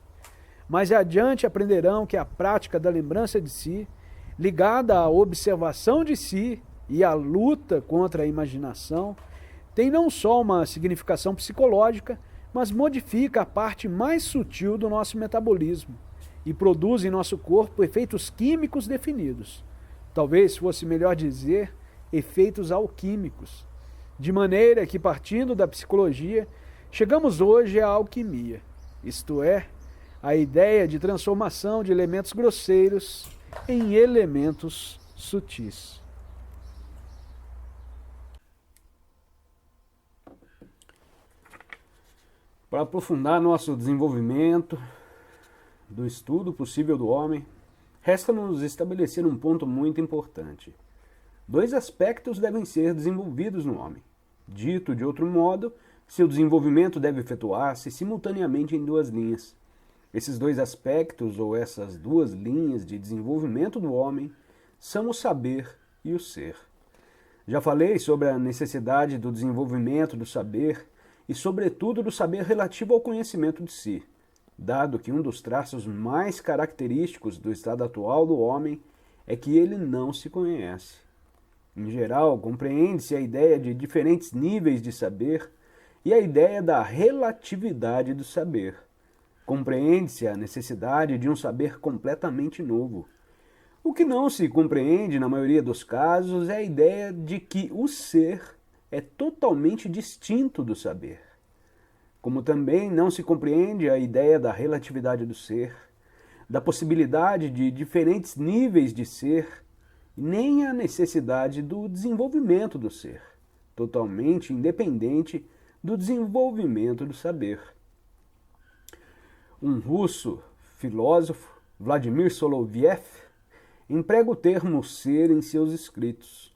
Mais adiante aprenderão que a prática da lembrança de si, ligada à observação de si e à luta contra a imaginação, tem não só uma significação psicológica, mas modifica a parte mais sutil do nosso metabolismo e produz em nosso corpo efeitos químicos definidos. Talvez fosse melhor dizer efeitos alquímicos. De maneira que, partindo da psicologia, chegamos hoje à alquimia, isto é, a ideia de transformação de elementos grosseiros em elementos sutis. Para aprofundar nosso desenvolvimento do estudo possível do homem, resta-nos estabelecer um ponto muito importante. 2 aspectos devem ser desenvolvidos no homem. Dito de outro modo, seu desenvolvimento deve efetuar-se simultaneamente em 2 linhas. Esses 2 aspectos, ou essas 2 linhas de desenvolvimento do homem, são o saber e o ser. Já falei sobre a necessidade do desenvolvimento do saber e, sobretudo, do saber relativo ao conhecimento de si, dado que um dos traços mais característicos do estado atual do homem é que ele não se conhece. Em geral, compreende-se a ideia de diferentes níveis de saber e a ideia da relatividade do saber. Compreende-se a necessidade de um saber completamente novo. O que não se compreende, na maioria dos casos, é a ideia de que o ser é totalmente distinto do saber. Como também não se compreende a ideia da relatividade do ser, da possibilidade de diferentes níveis de ser, nem a necessidade do desenvolvimento do ser, totalmente independente do desenvolvimento do saber. Um russo filósofo, Vladimir Soloviev, emprega o termo ser em seus escritos.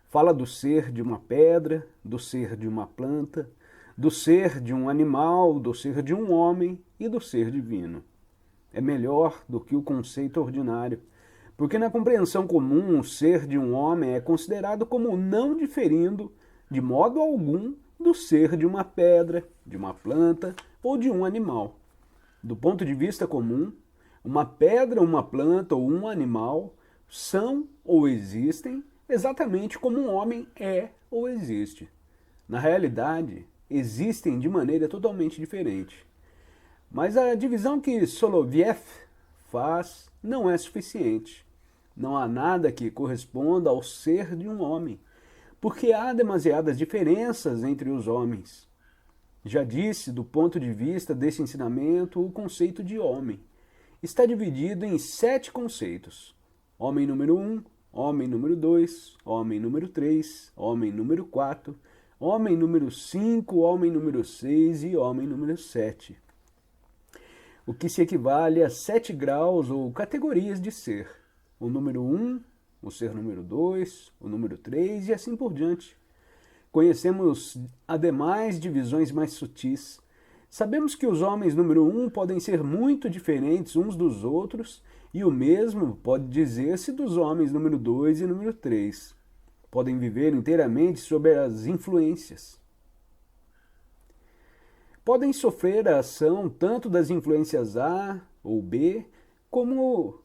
Fala do ser de uma pedra, do ser de uma planta, do ser de um animal, do ser de um homem e do ser divino. É melhor do que o conceito ordinário, porque na compreensão comum o ser de um homem é considerado como não diferindo, de modo algum, do ser de uma pedra, de uma planta ou de um animal. Do ponto de vista comum, uma pedra, uma planta ou um animal são ou existem exatamente como um homem é ou existe. Na realidade, existem de maneira totalmente diferente. Mas a divisão que Soloviev faz não é suficiente. Não há nada que corresponda ao ser de um homem, porque há demasiadas diferenças entre os homens. Já disse, do ponto de vista desse ensinamento, o conceito de homem está dividido em 7 conceitos. Homem número 1, homem número 2, homem número 3, homem número 4, homem número 5, homem número 6 e homem número 7. O que se equivale a 7 graus ou categorias de ser. O número 1, o ser número 2, o número 3 e assim por diante. Conhecemos, ademais, divisões mais sutis. Sabemos que os homens número 1 podem ser muito diferentes uns dos outros e o mesmo pode dizer-se dos homens número 2 e número 3. Podem viver inteiramente sob as influências. Podem sofrer a ação tanto das influências A ou B, como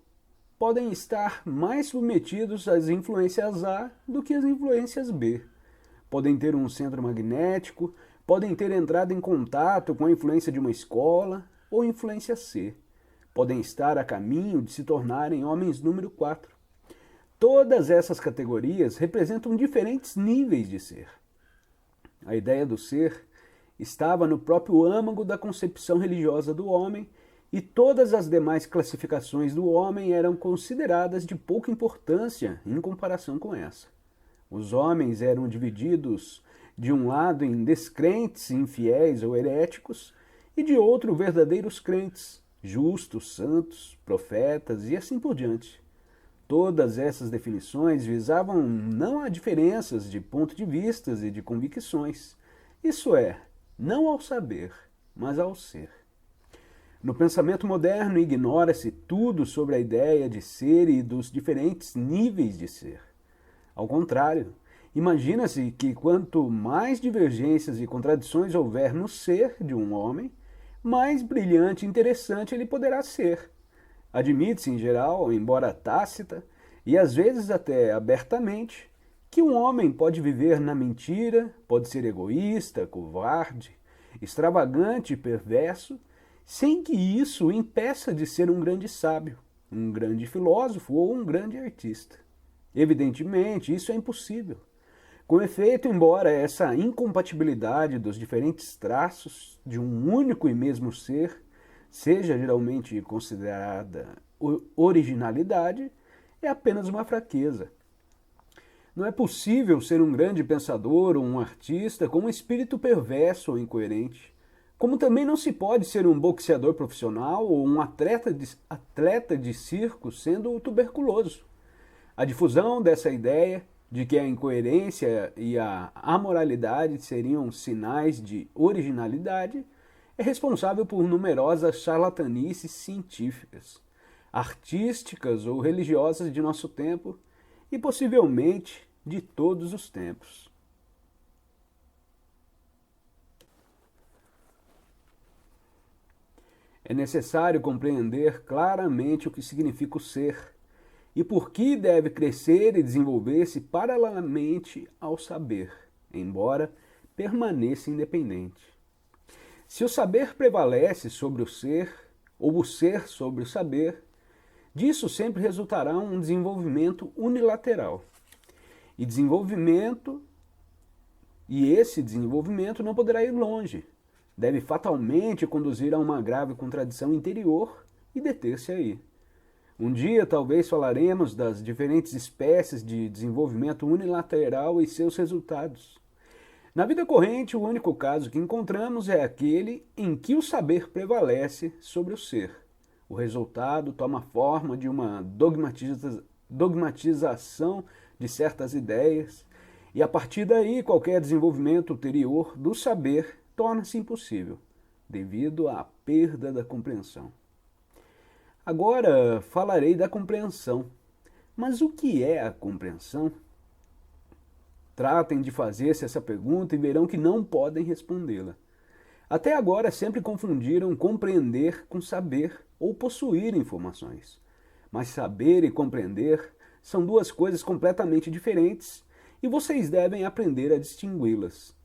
podem estar mais submetidos às influências A do que às influências B. Podem ter um centro magnético, podem ter entrado em contato com a influência de uma escola ou influência C. Podem estar a caminho de se tornarem homens número 4. Todas essas categorias representam diferentes níveis de ser. A ideia do ser estava no próprio âmago da concepção religiosa do homem e todas as demais classificações do homem eram consideradas de pouca importância em comparação com essa. Os homens eram divididos de um lado em descrentes, infiéis ou heréticos, e de outro verdadeiros crentes, justos, santos, profetas e assim por diante. Todas essas definições visavam não a diferenças de ponto de vistas e de convicções, isso é, não ao saber, mas ao ser. No pensamento moderno ignora-se tudo sobre a ideia de ser e dos diferentes níveis de ser. Ao contrário, imagina-se que quanto mais divergências e contradições houver no ser de um homem, mais brilhante e interessante ele poderá ser. Admite-se em geral, embora tácita, e às vezes até abertamente, que um homem pode viver na mentira, pode ser egoísta, covarde, extravagante e perverso, sem que isso o impeça de ser um grande sábio, um grande filósofo ou um grande artista. Evidentemente, isso é impossível. Com efeito, embora essa incompatibilidade dos diferentes traços de um único e mesmo ser seja geralmente considerada originalidade, é apenas uma fraqueza. Não é possível ser um grande pensador ou um artista com um espírito perverso ou incoerente, como também não se pode ser um boxeador profissional ou um atleta de circo sendo tuberculoso. A difusão dessa ideia de que a incoerência e a amoralidade seriam sinais de originalidade é responsável por numerosas charlatanices científicas, artísticas ou religiosas de nosso tempo e possivelmente de todos os tempos. É necessário compreender claramente o que significa o ser e por que deve crescer e desenvolver-se paralelamente ao saber, embora permaneça independente. Se o saber prevalece sobre o ser, ou o ser sobre o saber, Disso sempre resultará um desenvolvimento unilateral. E esse desenvolvimento não poderá ir longe. Deve fatalmente conduzir a uma grave contradição interior e deter-se aí. Um dia talvez falaremos das diferentes espécies de desenvolvimento unilateral e seus resultados. Na vida corrente, o único caso que encontramos é aquele em que o saber prevalece sobre o ser. O resultado toma forma de uma dogmatização de certas ideias, e a partir daí qualquer desenvolvimento ulterior do saber torna-se impossível, devido à perda da compreensão. Agora falarei da compreensão. Mas o que é a compreensão? Tratem de fazer-se essa pergunta e verão que não podem respondê-la. Até agora sempre confundiram compreender com saber ou possuir informações. Mas saber e compreender são duas coisas completamente diferentes e vocês devem aprender a distingui-las.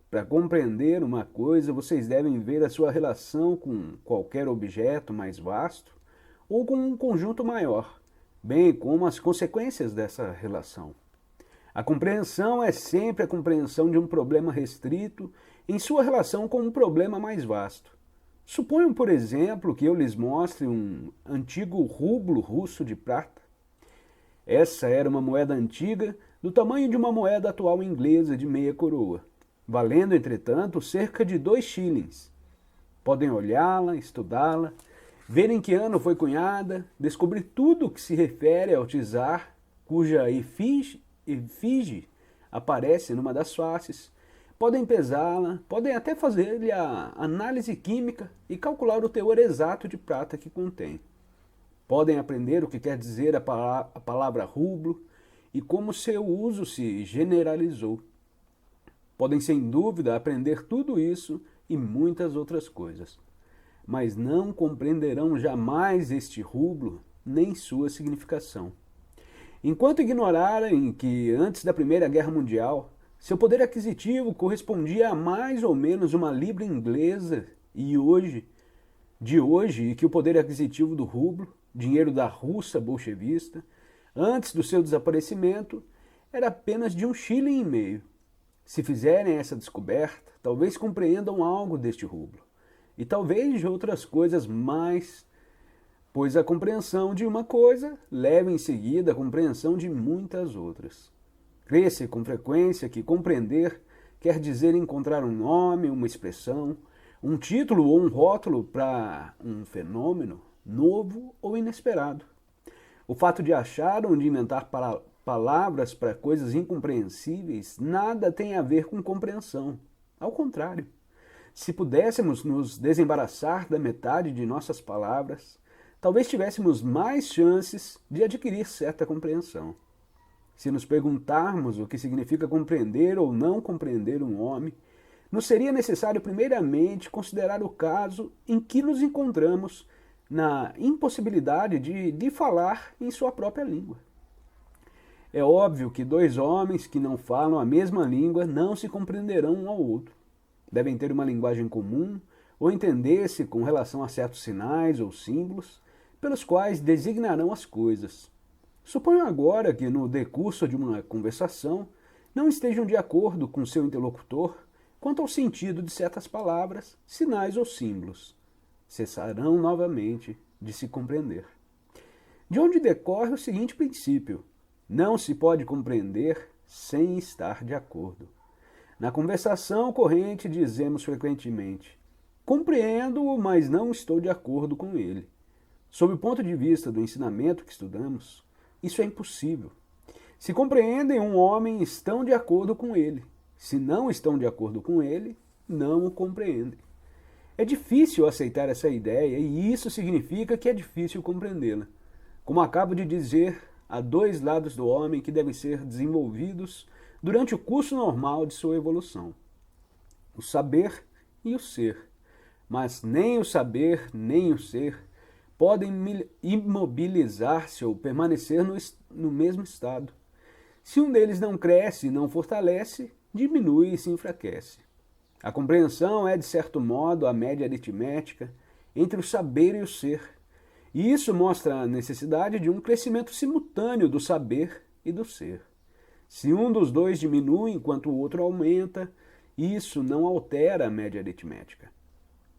Para compreender uma coisa, vocês devem ver a sua relação com qualquer objeto mais vasto ou com um conjunto maior, bem como as consequências dessa relação. A compreensão é sempre a compreensão de um problema restrito em sua relação com um problema mais vasto. Suponham, por exemplo, que eu lhes mostre um antigo rublo russo de prata. Essa era uma moeda antiga do tamanho de uma moeda atual inglesa de meia coroa, valendo, entretanto, cerca de 2 shillings. Podem olhá-la, estudá-la, ver em que ano foi cunhada, descobrir tudo o que se refere ao czar, cuja efígie aparece numa das faces, podem pesá-la, podem até fazer-lhe a análise química e calcular o teor exato de prata que contém. Podem aprender o que quer dizer a palavra rublo e como seu uso se generalizou. Podem, sem dúvida, aprender tudo isso e muitas outras coisas, mas não compreenderão jamais este rublo nem sua significação. Enquanto ignorarem que, antes da Primeira Guerra Mundial, seu poder aquisitivo correspondia a mais ou menos uma libra inglesa e que o poder aquisitivo do rublo, dinheiro da Rússia bolchevista, antes do seu desaparecimento, era apenas de 1,5 shilling. Se fizerem essa descoberta, talvez compreendam algo deste rublo, e talvez de outras coisas mais, pois a compreensão de uma coisa leva em seguida a compreensão de muitas outras. Crê-se com frequência que compreender quer dizer encontrar um nome, uma expressão, um título ou um rótulo para um fenômeno novo ou inesperado. O fato de achar ou de inventar palavras para coisas incompreensíveis nada tem a ver com compreensão. Ao contrário, se pudéssemos nos desembaraçar da metade de nossas palavras, talvez tivéssemos mais chances de adquirir certa compreensão. Se nos perguntarmos o que significa compreender ou não compreender um homem, nos seria necessário primeiramente considerar o caso em que nos encontramos na impossibilidade de falar em sua própria língua. É óbvio que 2 homens que não falam a mesma língua não se compreenderão um ao outro. Devem ter uma linguagem comum ou entender-se com relação a certos sinais ou símbolos pelos quais designarão as coisas. Suponham agora que no decurso de uma conversação não estejam de acordo com seu interlocutor quanto ao sentido de certas palavras, sinais ou símbolos. Cessarão novamente de se compreender. De onde decorre o seguinte princípio: não se pode compreender sem estar de acordo. Na conversação corrente dizemos frequentemente: compreendo-o, mas não estou de acordo com ele. Sob o ponto de vista do ensinamento que estudamos, isso é impossível. Se compreendem um homem, estão de acordo com ele. Se não estão de acordo com ele, não o compreendem. É difícil aceitar essa ideia e isso significa que é difícil compreendê-la. Como acabo de dizer, há 2 lados do homem que devem ser desenvolvidos durante o curso normal de sua evolução: o saber e o ser. Mas nem o saber nem o ser podem imobilizar-se ou permanecer no mesmo estado. Se um deles não cresce e não fortalece, diminui e se enfraquece. A compreensão é, de certo modo, a média aritmética entre o saber e o ser. E isso mostra a necessidade de um crescimento simultâneo do saber e do ser. Se um dos dois diminui enquanto o outro aumenta, isso não altera a média aritmética.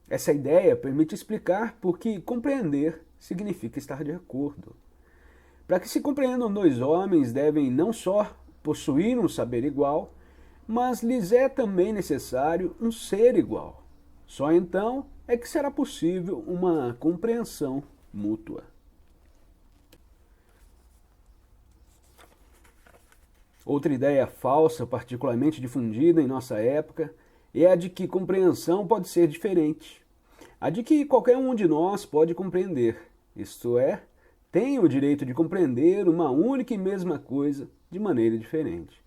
Essa ideia permite explicar por que compreender significa estar de acordo. Para que se compreendam, dois homens devem não só possuir um saber igual, mas lhes é também necessário um ser igual. Só então é que será possível uma compreensão mútua. Outra ideia falsa, particularmente difundida em nossa época, é a de que compreensão pode ser diferente. A de que qualquer um de nós pode compreender, isto é, tem o direito de compreender uma única e mesma coisa de maneira diferente.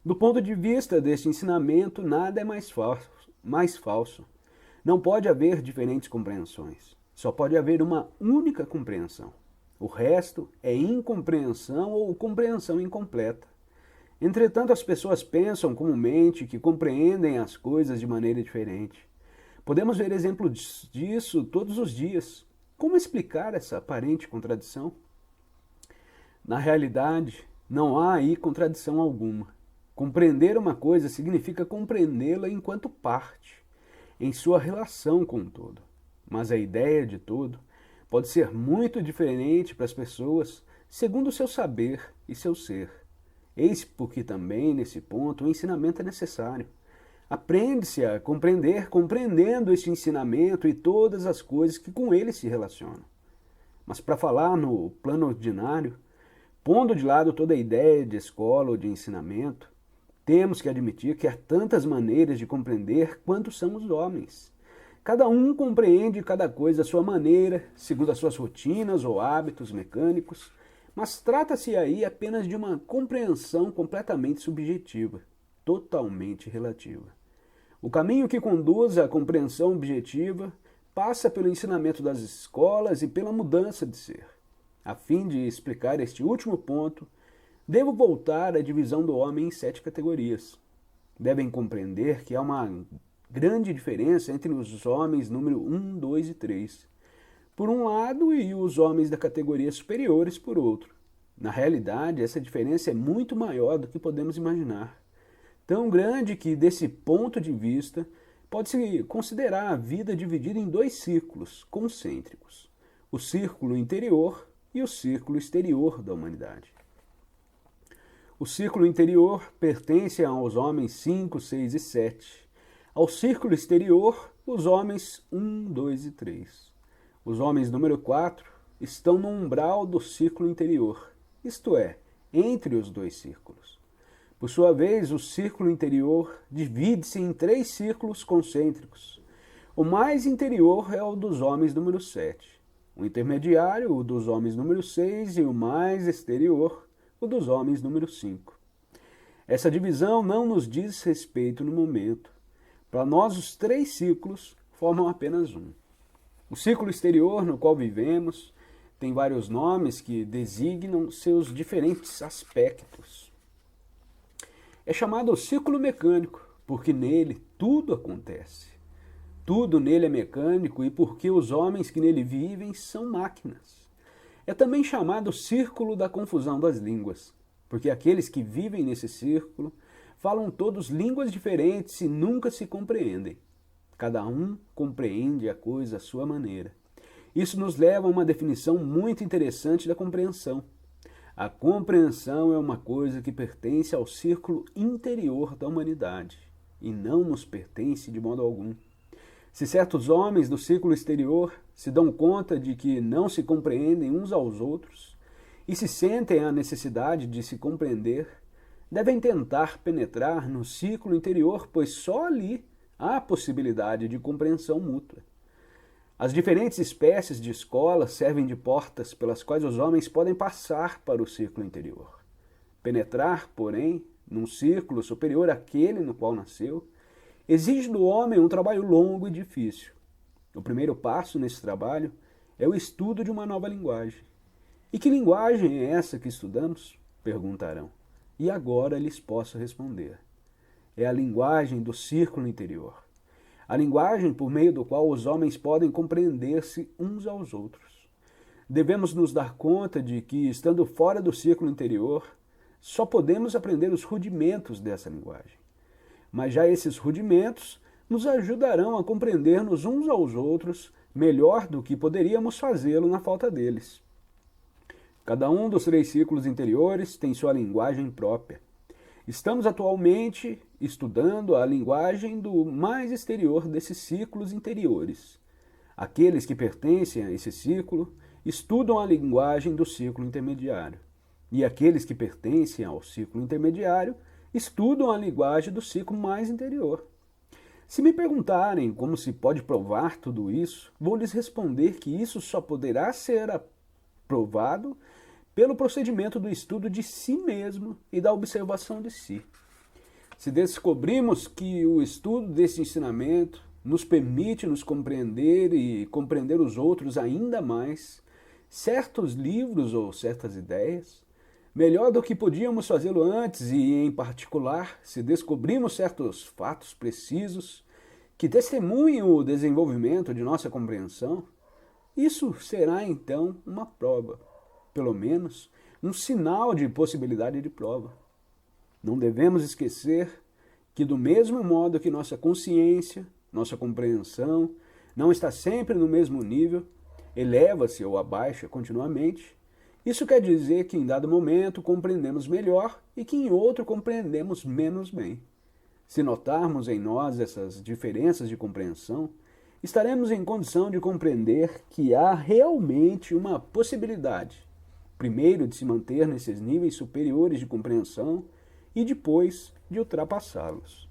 Do ponto de vista deste ensinamento, nada é mais falso. Não pode haver diferentes compreensões. Só pode haver uma única compreensão. O resto é incompreensão ou compreensão incompleta. Entretanto, as pessoas pensam comumente que compreendem as coisas de maneira diferente. Podemos ver exemplos disso todos os dias. Como explicar essa aparente contradição? Na realidade, não há aí contradição alguma. Compreender uma coisa significa compreendê-la enquanto parte, em sua relação com o todo. Mas a ideia de todo pode ser muito diferente para as pessoas segundo o seu saber e seu ser. Eis porque também, nesse ponto, o ensinamento é necessário. Aprende-se a compreender compreendendo este ensinamento e todas as coisas que com ele se relacionam. Mas para falar no plano ordinário, pondo de lado toda a ideia de escola ou de ensinamento, temos que admitir que há tantas maneiras de compreender quanto são os homens. Cada um compreende cada coisa à sua maneira, segundo as suas rotinas ou hábitos mecânicos, mas trata-se aí apenas de uma compreensão completamente subjetiva, totalmente relativa. O caminho que conduz à compreensão objetiva passa pelo ensinamento das escolas e pela mudança de ser. A fim de explicar este último ponto, devo voltar à divisão do homem em 7 categorias. Devem compreender que há uma grande diferença entre os homens número 1, 2 e 3, por um lado, e os homens da categoria superiores por outro. Na realidade, essa diferença é muito maior do que podemos imaginar. Tão grande que, desse ponto de vista, pode-se considerar a vida dividida em 2 círculos concêntricos: o círculo interior e o círculo exterior da humanidade. O círculo interior pertence aos homens 5, 6 e 7. Ao círculo exterior, os homens 1, 2 e 3. Os homens número 4 estão no umbral do círculo interior, isto é, entre os 2 círculos. Por sua vez, o círculo interior divide-se em 3 círculos concêntricos. O mais interior é o dos homens número 7, o intermediário, o dos homens número 6 e o mais exterior, o dos homens número 5. Essa divisão não nos diz respeito no momento. Para nós, os 3 círculos formam apenas um. O círculo exterior no qual vivemos tem vários nomes que designam seus diferentes aspectos. É chamado círculo mecânico, porque nele tudo acontece. Tudo nele é mecânico e porque os homens que nele vivem são máquinas. É também chamado círculo da confusão das línguas, porque aqueles que vivem nesse círculo falam todos línguas diferentes e nunca se compreendem. Cada um compreende a coisa à sua maneira. Isso nos leva a uma definição muito interessante da compreensão. A compreensão é uma coisa que pertence ao círculo interior da humanidade e não nos pertence de modo algum. Se certos homens do círculo exterior se dão conta de que não se compreendem uns aos outros e se sentem a necessidade de se compreender, devem tentar penetrar no círculo interior, pois só ali há possibilidade de compreensão mútua. As diferentes espécies de escolas servem de portas pelas quais os homens podem passar para o círculo interior. Penetrar, porém, num círculo superior àquele no qual nasceu, exige do homem um trabalho longo e difícil. O primeiro passo nesse trabalho é o estudo de uma nova linguagem. E que linguagem é essa que estudamos? Perguntarão. E agora lhes posso responder. É a linguagem do círculo interior. A linguagem por meio do qual os homens podem compreender-se uns aos outros. devemos nos dar conta de que, estando fora do círculo interior, só podemos aprender os rudimentos dessa linguagem. Mas já esses rudimentos nos ajudarão a compreender-nos uns aos outros melhor do que poderíamos fazê-lo na falta deles. Cada um dos 3 círculos interiores tem sua linguagem própria. Estamos atualmente estudando a linguagem do mais exterior desses círculos interiores. Aqueles que pertencem a esse círculo estudam a linguagem do círculo intermediário. E aqueles que pertencem ao círculo intermediário estudam a linguagem do círculo mais interior. Se me perguntarem como se pode provar tudo isso, vou lhes responder que isso só poderá ser provado pelo procedimento do estudo de si mesmo e da observação de si. Se descobrimos que o estudo desse ensinamento nos permite nos compreender e compreender os outros ainda mais, certos livros ou certas ideias, melhor do que podíamos fazê-lo antes e, em particular, se descobrimos certos fatos precisos que testemunhem o desenvolvimento de nossa compreensão, isso será então uma prova, pelo menos um sinal de possibilidade de prova. Não devemos esquecer que, do mesmo modo que nossa consciência, nossa compreensão não está sempre no mesmo nível, eleva-se ou abaixa continuamente, isso quer dizer que em dado momento compreendemos melhor e que em outro compreendemos menos bem. Se notarmos em nós essas diferenças de compreensão, estaremos em condição de compreender que há realmente uma possibilidade, primeiro de se manter nesses níveis superiores de compreensão e depois de ultrapassá-los.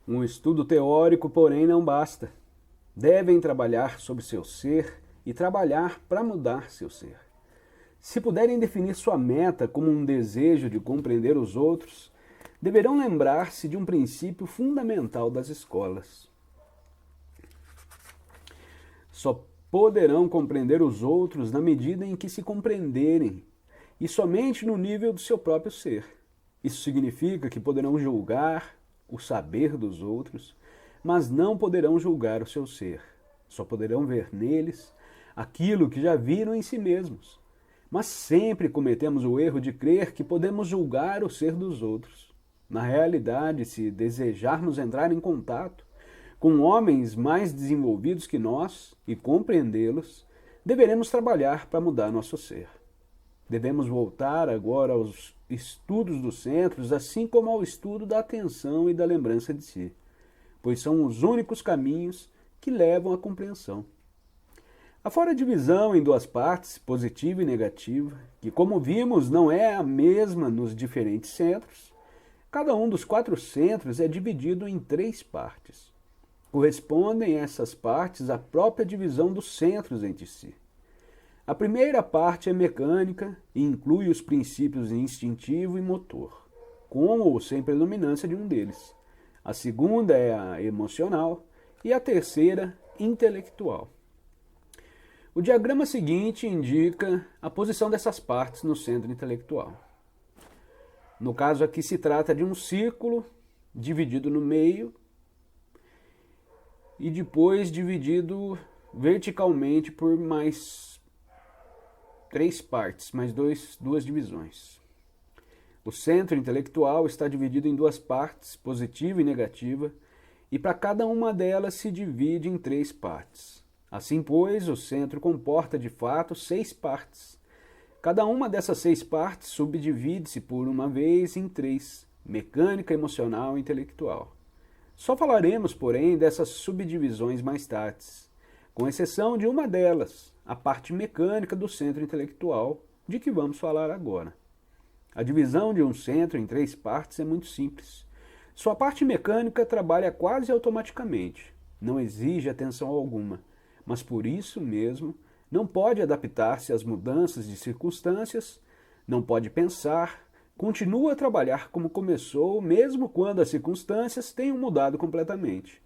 Um estudo teórico, porém, não basta. Devem trabalhar sobre seu ser e trabalhar para mudar seu ser. Se puderem definir sua meta como um desejo de compreender os outros, deverão lembrar-se de um princípio fundamental das escolas. Só poderão compreender os outros na medida em que se compreenderem, e somente no nível do seu próprio ser. Isso significa que poderão julgar o saber dos outros, mas não poderão julgar o seu ser. Só poderão ver neles aquilo que já viram em si mesmos. Mas sempre cometemos o erro de crer que podemos julgar o ser dos outros. Na realidade, se desejarmos entrar em contato com homens mais desenvolvidos que nós e compreendê-los, deveremos trabalhar para mudar nosso ser. Devemos voltar agora aos estudos dos centros, assim como ao estudo da atenção e da lembrança de si, pois são os únicos caminhos que levam à compreensão. Afora a divisão em 2 partes, positiva e negativa, que, como vimos, não é a mesma nos diferentes centros, cada um dos 4 centros é dividido em 3 partes. Correspondem essas partes à própria divisão dos centros entre si. A primeira parte é mecânica e inclui os princípios instintivo e motor, com ou sem predominância de um deles. A segunda é a emocional e a terceira, intelectual. O diagrama seguinte indica a posição dessas partes no centro intelectual. No caso aqui se trata de um círculo dividido no meio e depois dividido verticalmente por mais 3 partes, mais 2 divisões. O centro intelectual está dividido em 2 partes, positiva e negativa, e para cada uma delas se divide em 3 partes. Assim, pois, o centro comporta de fato 6 partes. Cada uma dessas 6 partes subdivide-se por uma vez em 3, mecânica, emocional e intelectual. Só falaremos, porém, dessas subdivisões mais tarde, com exceção de uma delas, a parte mecânica do centro intelectual, de que vamos falar agora. A divisão de um centro em 3 partes é muito simples. Sua parte mecânica trabalha quase automaticamente, não exige atenção alguma, mas por isso mesmo não pode adaptar-se às mudanças de circunstâncias, não pode pensar, continua a trabalhar como começou, mesmo quando as circunstâncias tenham mudado completamente.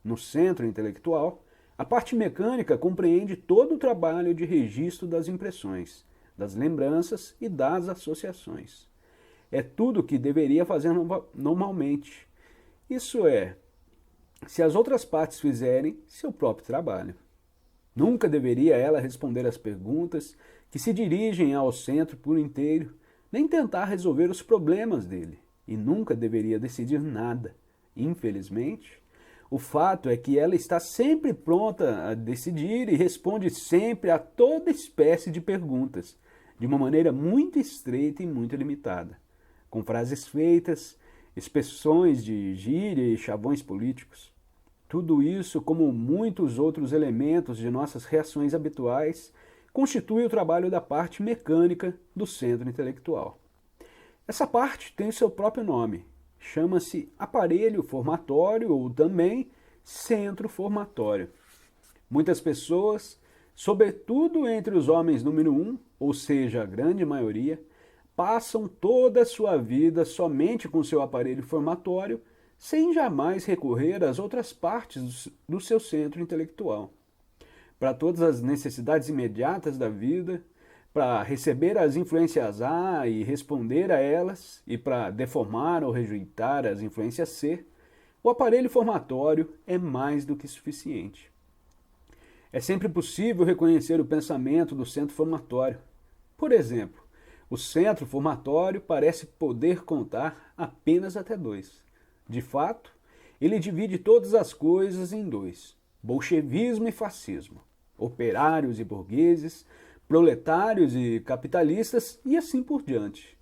No centro intelectual, a parte mecânica compreende todo o trabalho de registro das impressões, das lembranças e das associações. É tudo o que deveria fazer normalmente. Isso é, se as outras partes fizerem seu próprio trabalho. Nunca deveria ela responder às perguntas que se dirigem ao centro por inteiro, nem tentar resolver os problemas dele, e nunca deveria decidir nada. Infelizmente, o fato é que ela está sempre pronta a decidir e responde sempre a toda espécie de perguntas, de uma maneira muito estreita e muito limitada, com frases feitas, expressões de gíria e chavões políticos. Tudo isso, como muitos outros elementos de nossas reações habituais, constitui o trabalho da parte mecânica do centro intelectual. Essa parte tem o seu próprio nome. Chama-se aparelho formatório ou também centro formatório. Muitas pessoas, sobretudo entre os homens número 1, ou seja, a grande maioria, passam toda a sua vida somente com seu aparelho formatório, sem jamais recorrer às outras partes do seu centro intelectual. Para todas as necessidades imediatas da vida, para receber as influências A e responder a elas, e para deformar ou rejeitar as influências C, o aparelho formatório é mais do que suficiente. É sempre possível reconhecer o pensamento do centro formatório. Por exemplo, o centro formatório parece poder contar apenas até 2. De fato, ele divide todas as coisas em 2, bolchevismo e fascismo, operários e burgueses, proletários e capitalistas e assim por diante.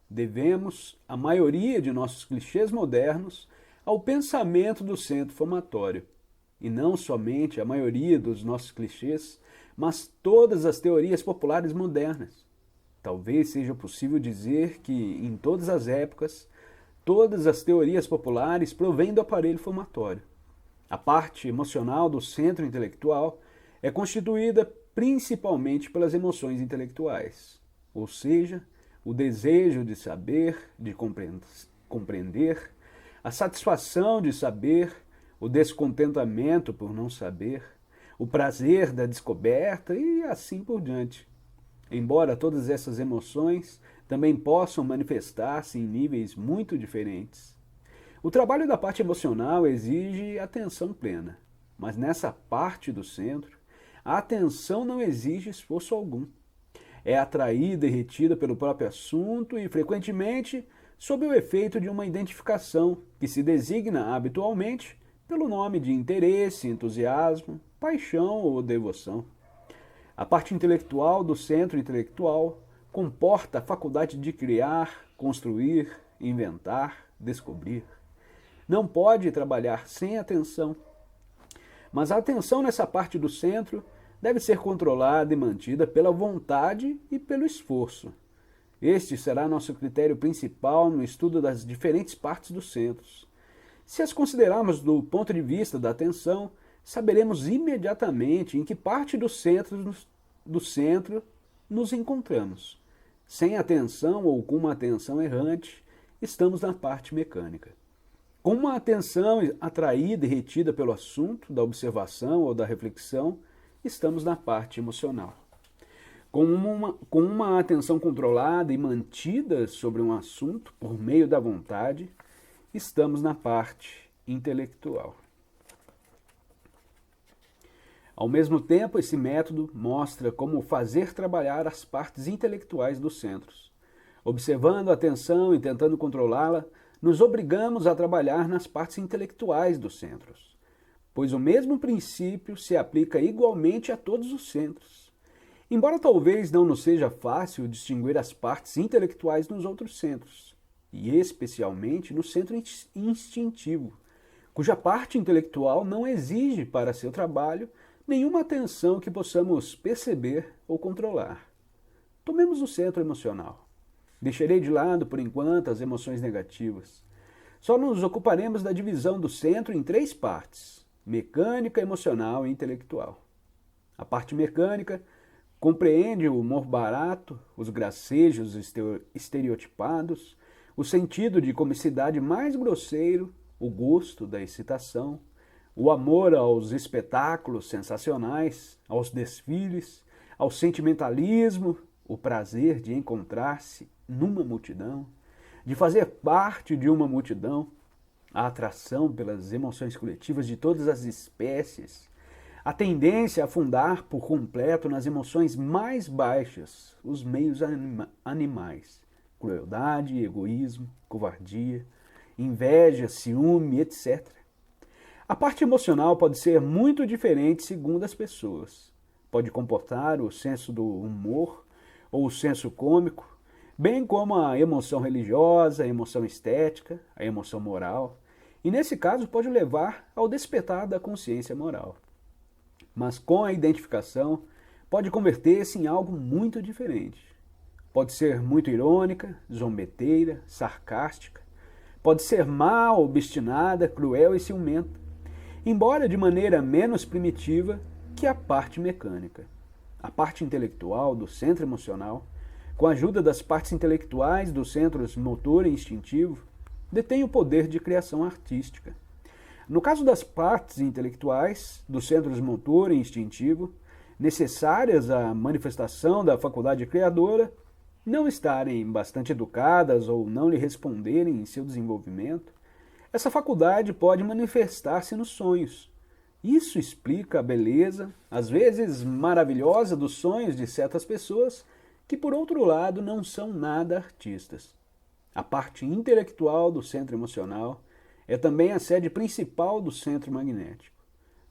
Devemos a maioria de nossos clichês modernos ao pensamento do centro formatório, e não somente a maioria dos nossos clichês, mas todas as teorias populares modernas. Talvez seja possível dizer que, em todas as épocas, todas as teorias populares provêm do aparelho formatório. A parte emocional do centro intelectual é constituída principalmente pelas emoções intelectuais, ou seja, o desejo de saber, de compreender, a satisfação de saber, o descontentamento por não saber, o prazer da descoberta e assim por diante. Embora todas essas emoções também possam manifestar-se em níveis muito diferentes. O trabalho da parte emocional exige atenção plena, mas nessa parte do centro, a atenção não exige esforço algum. É atraída e retida pelo próprio assunto e, frequentemente, sob o efeito de uma identificação que se designa habitualmente pelo nome de interesse, entusiasmo, paixão ou devoção. A parte intelectual do centro intelectual comporta a faculdade de criar, construir, inventar, descobrir. Não pode trabalhar sem atenção. Mas a atenção nessa parte do centro deve ser controlada e mantida pela vontade e pelo esforço. Este será nosso critério principal no estudo das diferentes partes dos centros. Se as considerarmos do ponto de vista da atenção, saberemos imediatamente em que parte do centro nos encontramos. Sem atenção ou com uma atenção errante, estamos na parte mecânica. Com uma atenção atraída e retida pelo assunto, da observação ou da reflexão, estamos na parte emocional. Com uma atenção controlada e mantida sobre um assunto por meio da vontade, estamos na parte intelectual. Ao mesmo tempo, esse método mostra como fazer trabalhar as partes intelectuais dos centros. Observando a atenção e tentando controlá-la, nos obrigamos a trabalhar nas partes intelectuais dos centros, pois o mesmo princípio se aplica igualmente a todos os centros. Embora talvez não nos seja fácil distinguir as partes intelectuais nos outros centros, e especialmente no centro instintivo, cuja parte intelectual não exige para seu trabalho nenhuma atenção que possamos perceber ou controlar. Tomemos o centro emocional. Deixarei de lado, por enquanto, as emoções negativas. Só nos ocuparemos da divisão do centro em 3 partes: mecânica, emocional e intelectual. A parte mecânica compreende o humor barato, os gracejos estereotipados, o sentido de comicidade mais grosseiro, o gosto da excitação, o amor aos espetáculos sensacionais, aos desfiles, ao sentimentalismo, o prazer de encontrar-se numa multidão, de fazer parte de uma multidão, a atração pelas emoções coletivas de todas as espécies, a tendência a afundar por completo nas emoções mais baixas, os meios animais, crueldade, egoísmo, covardia, inveja, ciúme, etc. A parte emocional pode ser muito diferente segundo as pessoas. Pode comportar o senso do humor ou o senso cômico, bem como a emoção religiosa, a emoção estética, a emoção moral, e nesse caso pode levar ao despertar da consciência moral. Mas com a identificação, pode converter-se em algo muito diferente. Pode ser muito irônica, zombeteira, sarcástica, pode ser má, obstinada, cruel e ciumenta, embora de maneira menos primitiva que a parte mecânica. A parte intelectual do centro emocional, com a ajuda das partes intelectuais dos centros motor e instintivo, detém o poder de criação artística. No caso das partes intelectuais, dos centros motor e instintivo, necessárias à manifestação da faculdade criadora, não estarem bastante educadas ou não lhe responderem em seu desenvolvimento, essa faculdade pode manifestar-se nos sonhos. Isso explica a beleza, às vezes maravilhosa, dos sonhos de certas pessoas que, por outro lado, não são nada artistas. A parte intelectual do centro emocional é também a sede principal do centro magnético.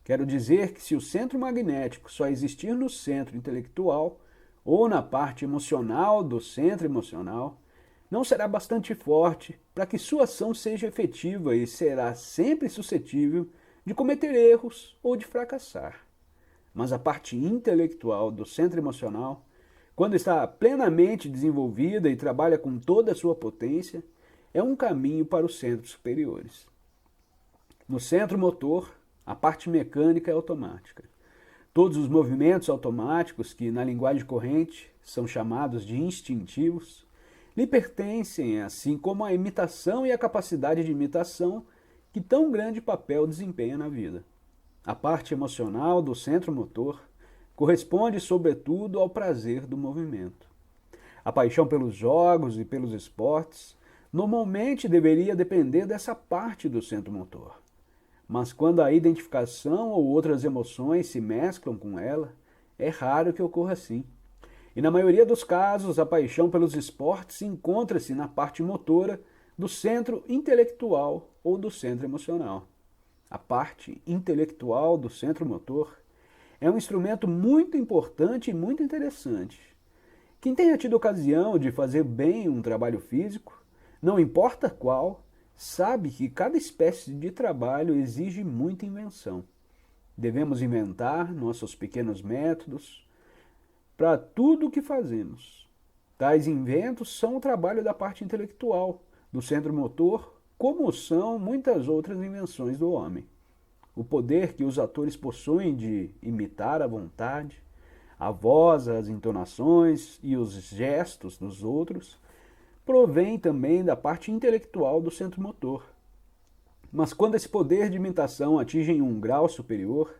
Quero dizer que se o centro magnético só existir no centro intelectual ou na parte emocional do centro emocional, não será bastante forte para que sua ação seja efetiva e será sempre suscetível de cometer erros ou de fracassar. Mas a parte intelectual do centro emocional, quando está plenamente desenvolvida e trabalha com toda a sua potência, é um caminho para os centros superiores. No centro motor, a parte mecânica é automática. Todos os movimentos automáticos, que na linguagem corrente são chamados de instintivos, lhe pertencem, assim como a imitação e a capacidade de imitação que tão grande papel desempenha na vida. A parte emocional do centro motor corresponde, sobretudo, ao prazer do movimento. A paixão pelos jogos e pelos esportes normalmente deveria depender dessa parte do centro motor. Mas quando a identificação ou outras emoções se mesclam com ela, é raro que ocorra assim. E na maioria dos casos, a paixão pelos esportes encontra-se na parte motora do centro intelectual ou do centro emocional. A parte intelectual do centro motor é um instrumento muito importante e muito interessante. Quem tenha tido ocasião de fazer bem um trabalho físico, não importa qual, sabe que cada espécie de trabalho exige muita invenção. Devemos inventar nossos pequenos métodos para tudo o que fazemos. Tais inventos são o trabalho da parte intelectual, do centro motor, como são muitas outras invenções do homem. O poder que os atores possuem de imitar à vontade, a voz, as entonações e os gestos dos outros, provém também da parte intelectual do centro motor. Mas quando esse poder de imitação atinge um grau superior,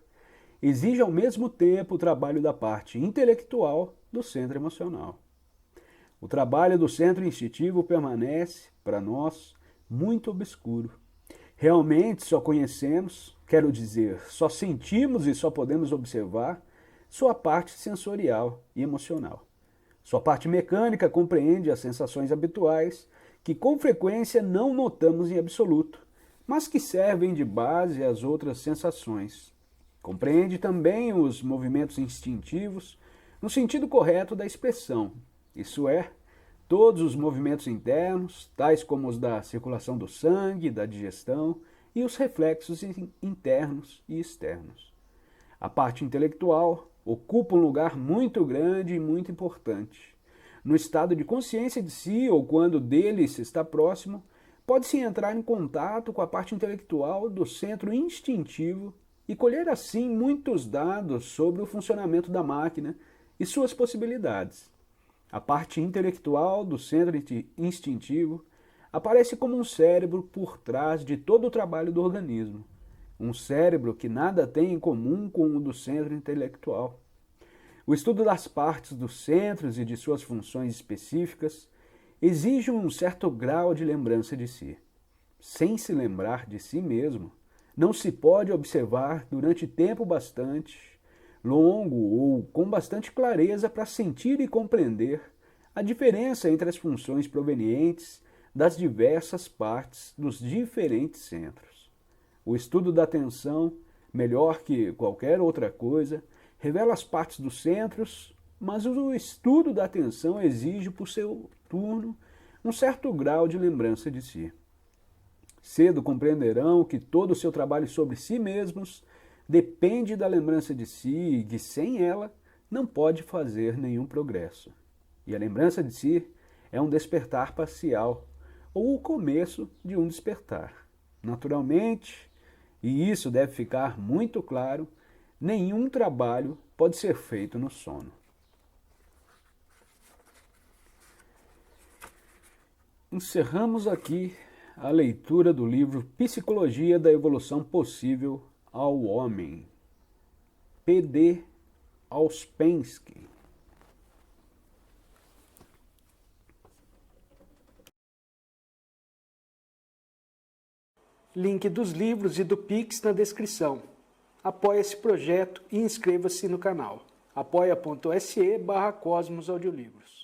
exige ao mesmo tempo o trabalho da parte intelectual do centro emocional. O trabalho do centro instintivo permanece, para nós, muito obscuro. Realmente só conhecemos, quero dizer, só sentimos e só podemos observar sua parte sensorial e emocional. Sua parte mecânica compreende as sensações habituais, que com frequência não notamos em absoluto, mas que servem de base às outras sensações. Compreende também os movimentos instintivos no sentido correto da expressão, isso é, todos os movimentos internos, tais como os da circulação do sangue, da digestão e os reflexos internos e externos. A parte intelectual ocupa um lugar muito grande e muito importante. No estado de consciência de si ou quando dele se está próximo, pode-se entrar em contato com a parte intelectual do centro instintivo e colher assim muitos dados sobre o funcionamento da máquina e suas possibilidades. A parte intelectual do centro instintivo aparece como um cérebro por trás de todo o trabalho do organismo. Um cérebro que nada tem em comum com o do centro intelectual. O estudo das partes dos centros e de suas funções específicas exige um certo grau de lembrança de si. sem se lembrar de si mesmo, não se pode observar durante tempo bastante longo ou com bastante clareza para sentir e compreender a diferença entre as funções provenientes das diversas partes dos diferentes centros. O estudo da atenção, melhor que qualquer outra coisa, revela as partes dos centros, mas o estudo da atenção exige, por seu turno, um certo grau de lembrança de si. Cedo compreenderão que todo o seu trabalho sobre si mesmos depende da lembrança de si e que sem ela não pode fazer nenhum progresso. E a lembrança de si é um despertar parcial, ou o começo de um despertar. Naturalmente, e isso deve ficar muito claro, nenhum trabalho pode ser feito no sono. Encerramos aqui a leitura do livro Psicologia da Evolução Possível ao Homem, P.D. Ouspensky. Link dos livros e do Pix na descrição. Apoie esse projeto e inscreva-se no canal. apoia.se/Cosmos Audiolivros.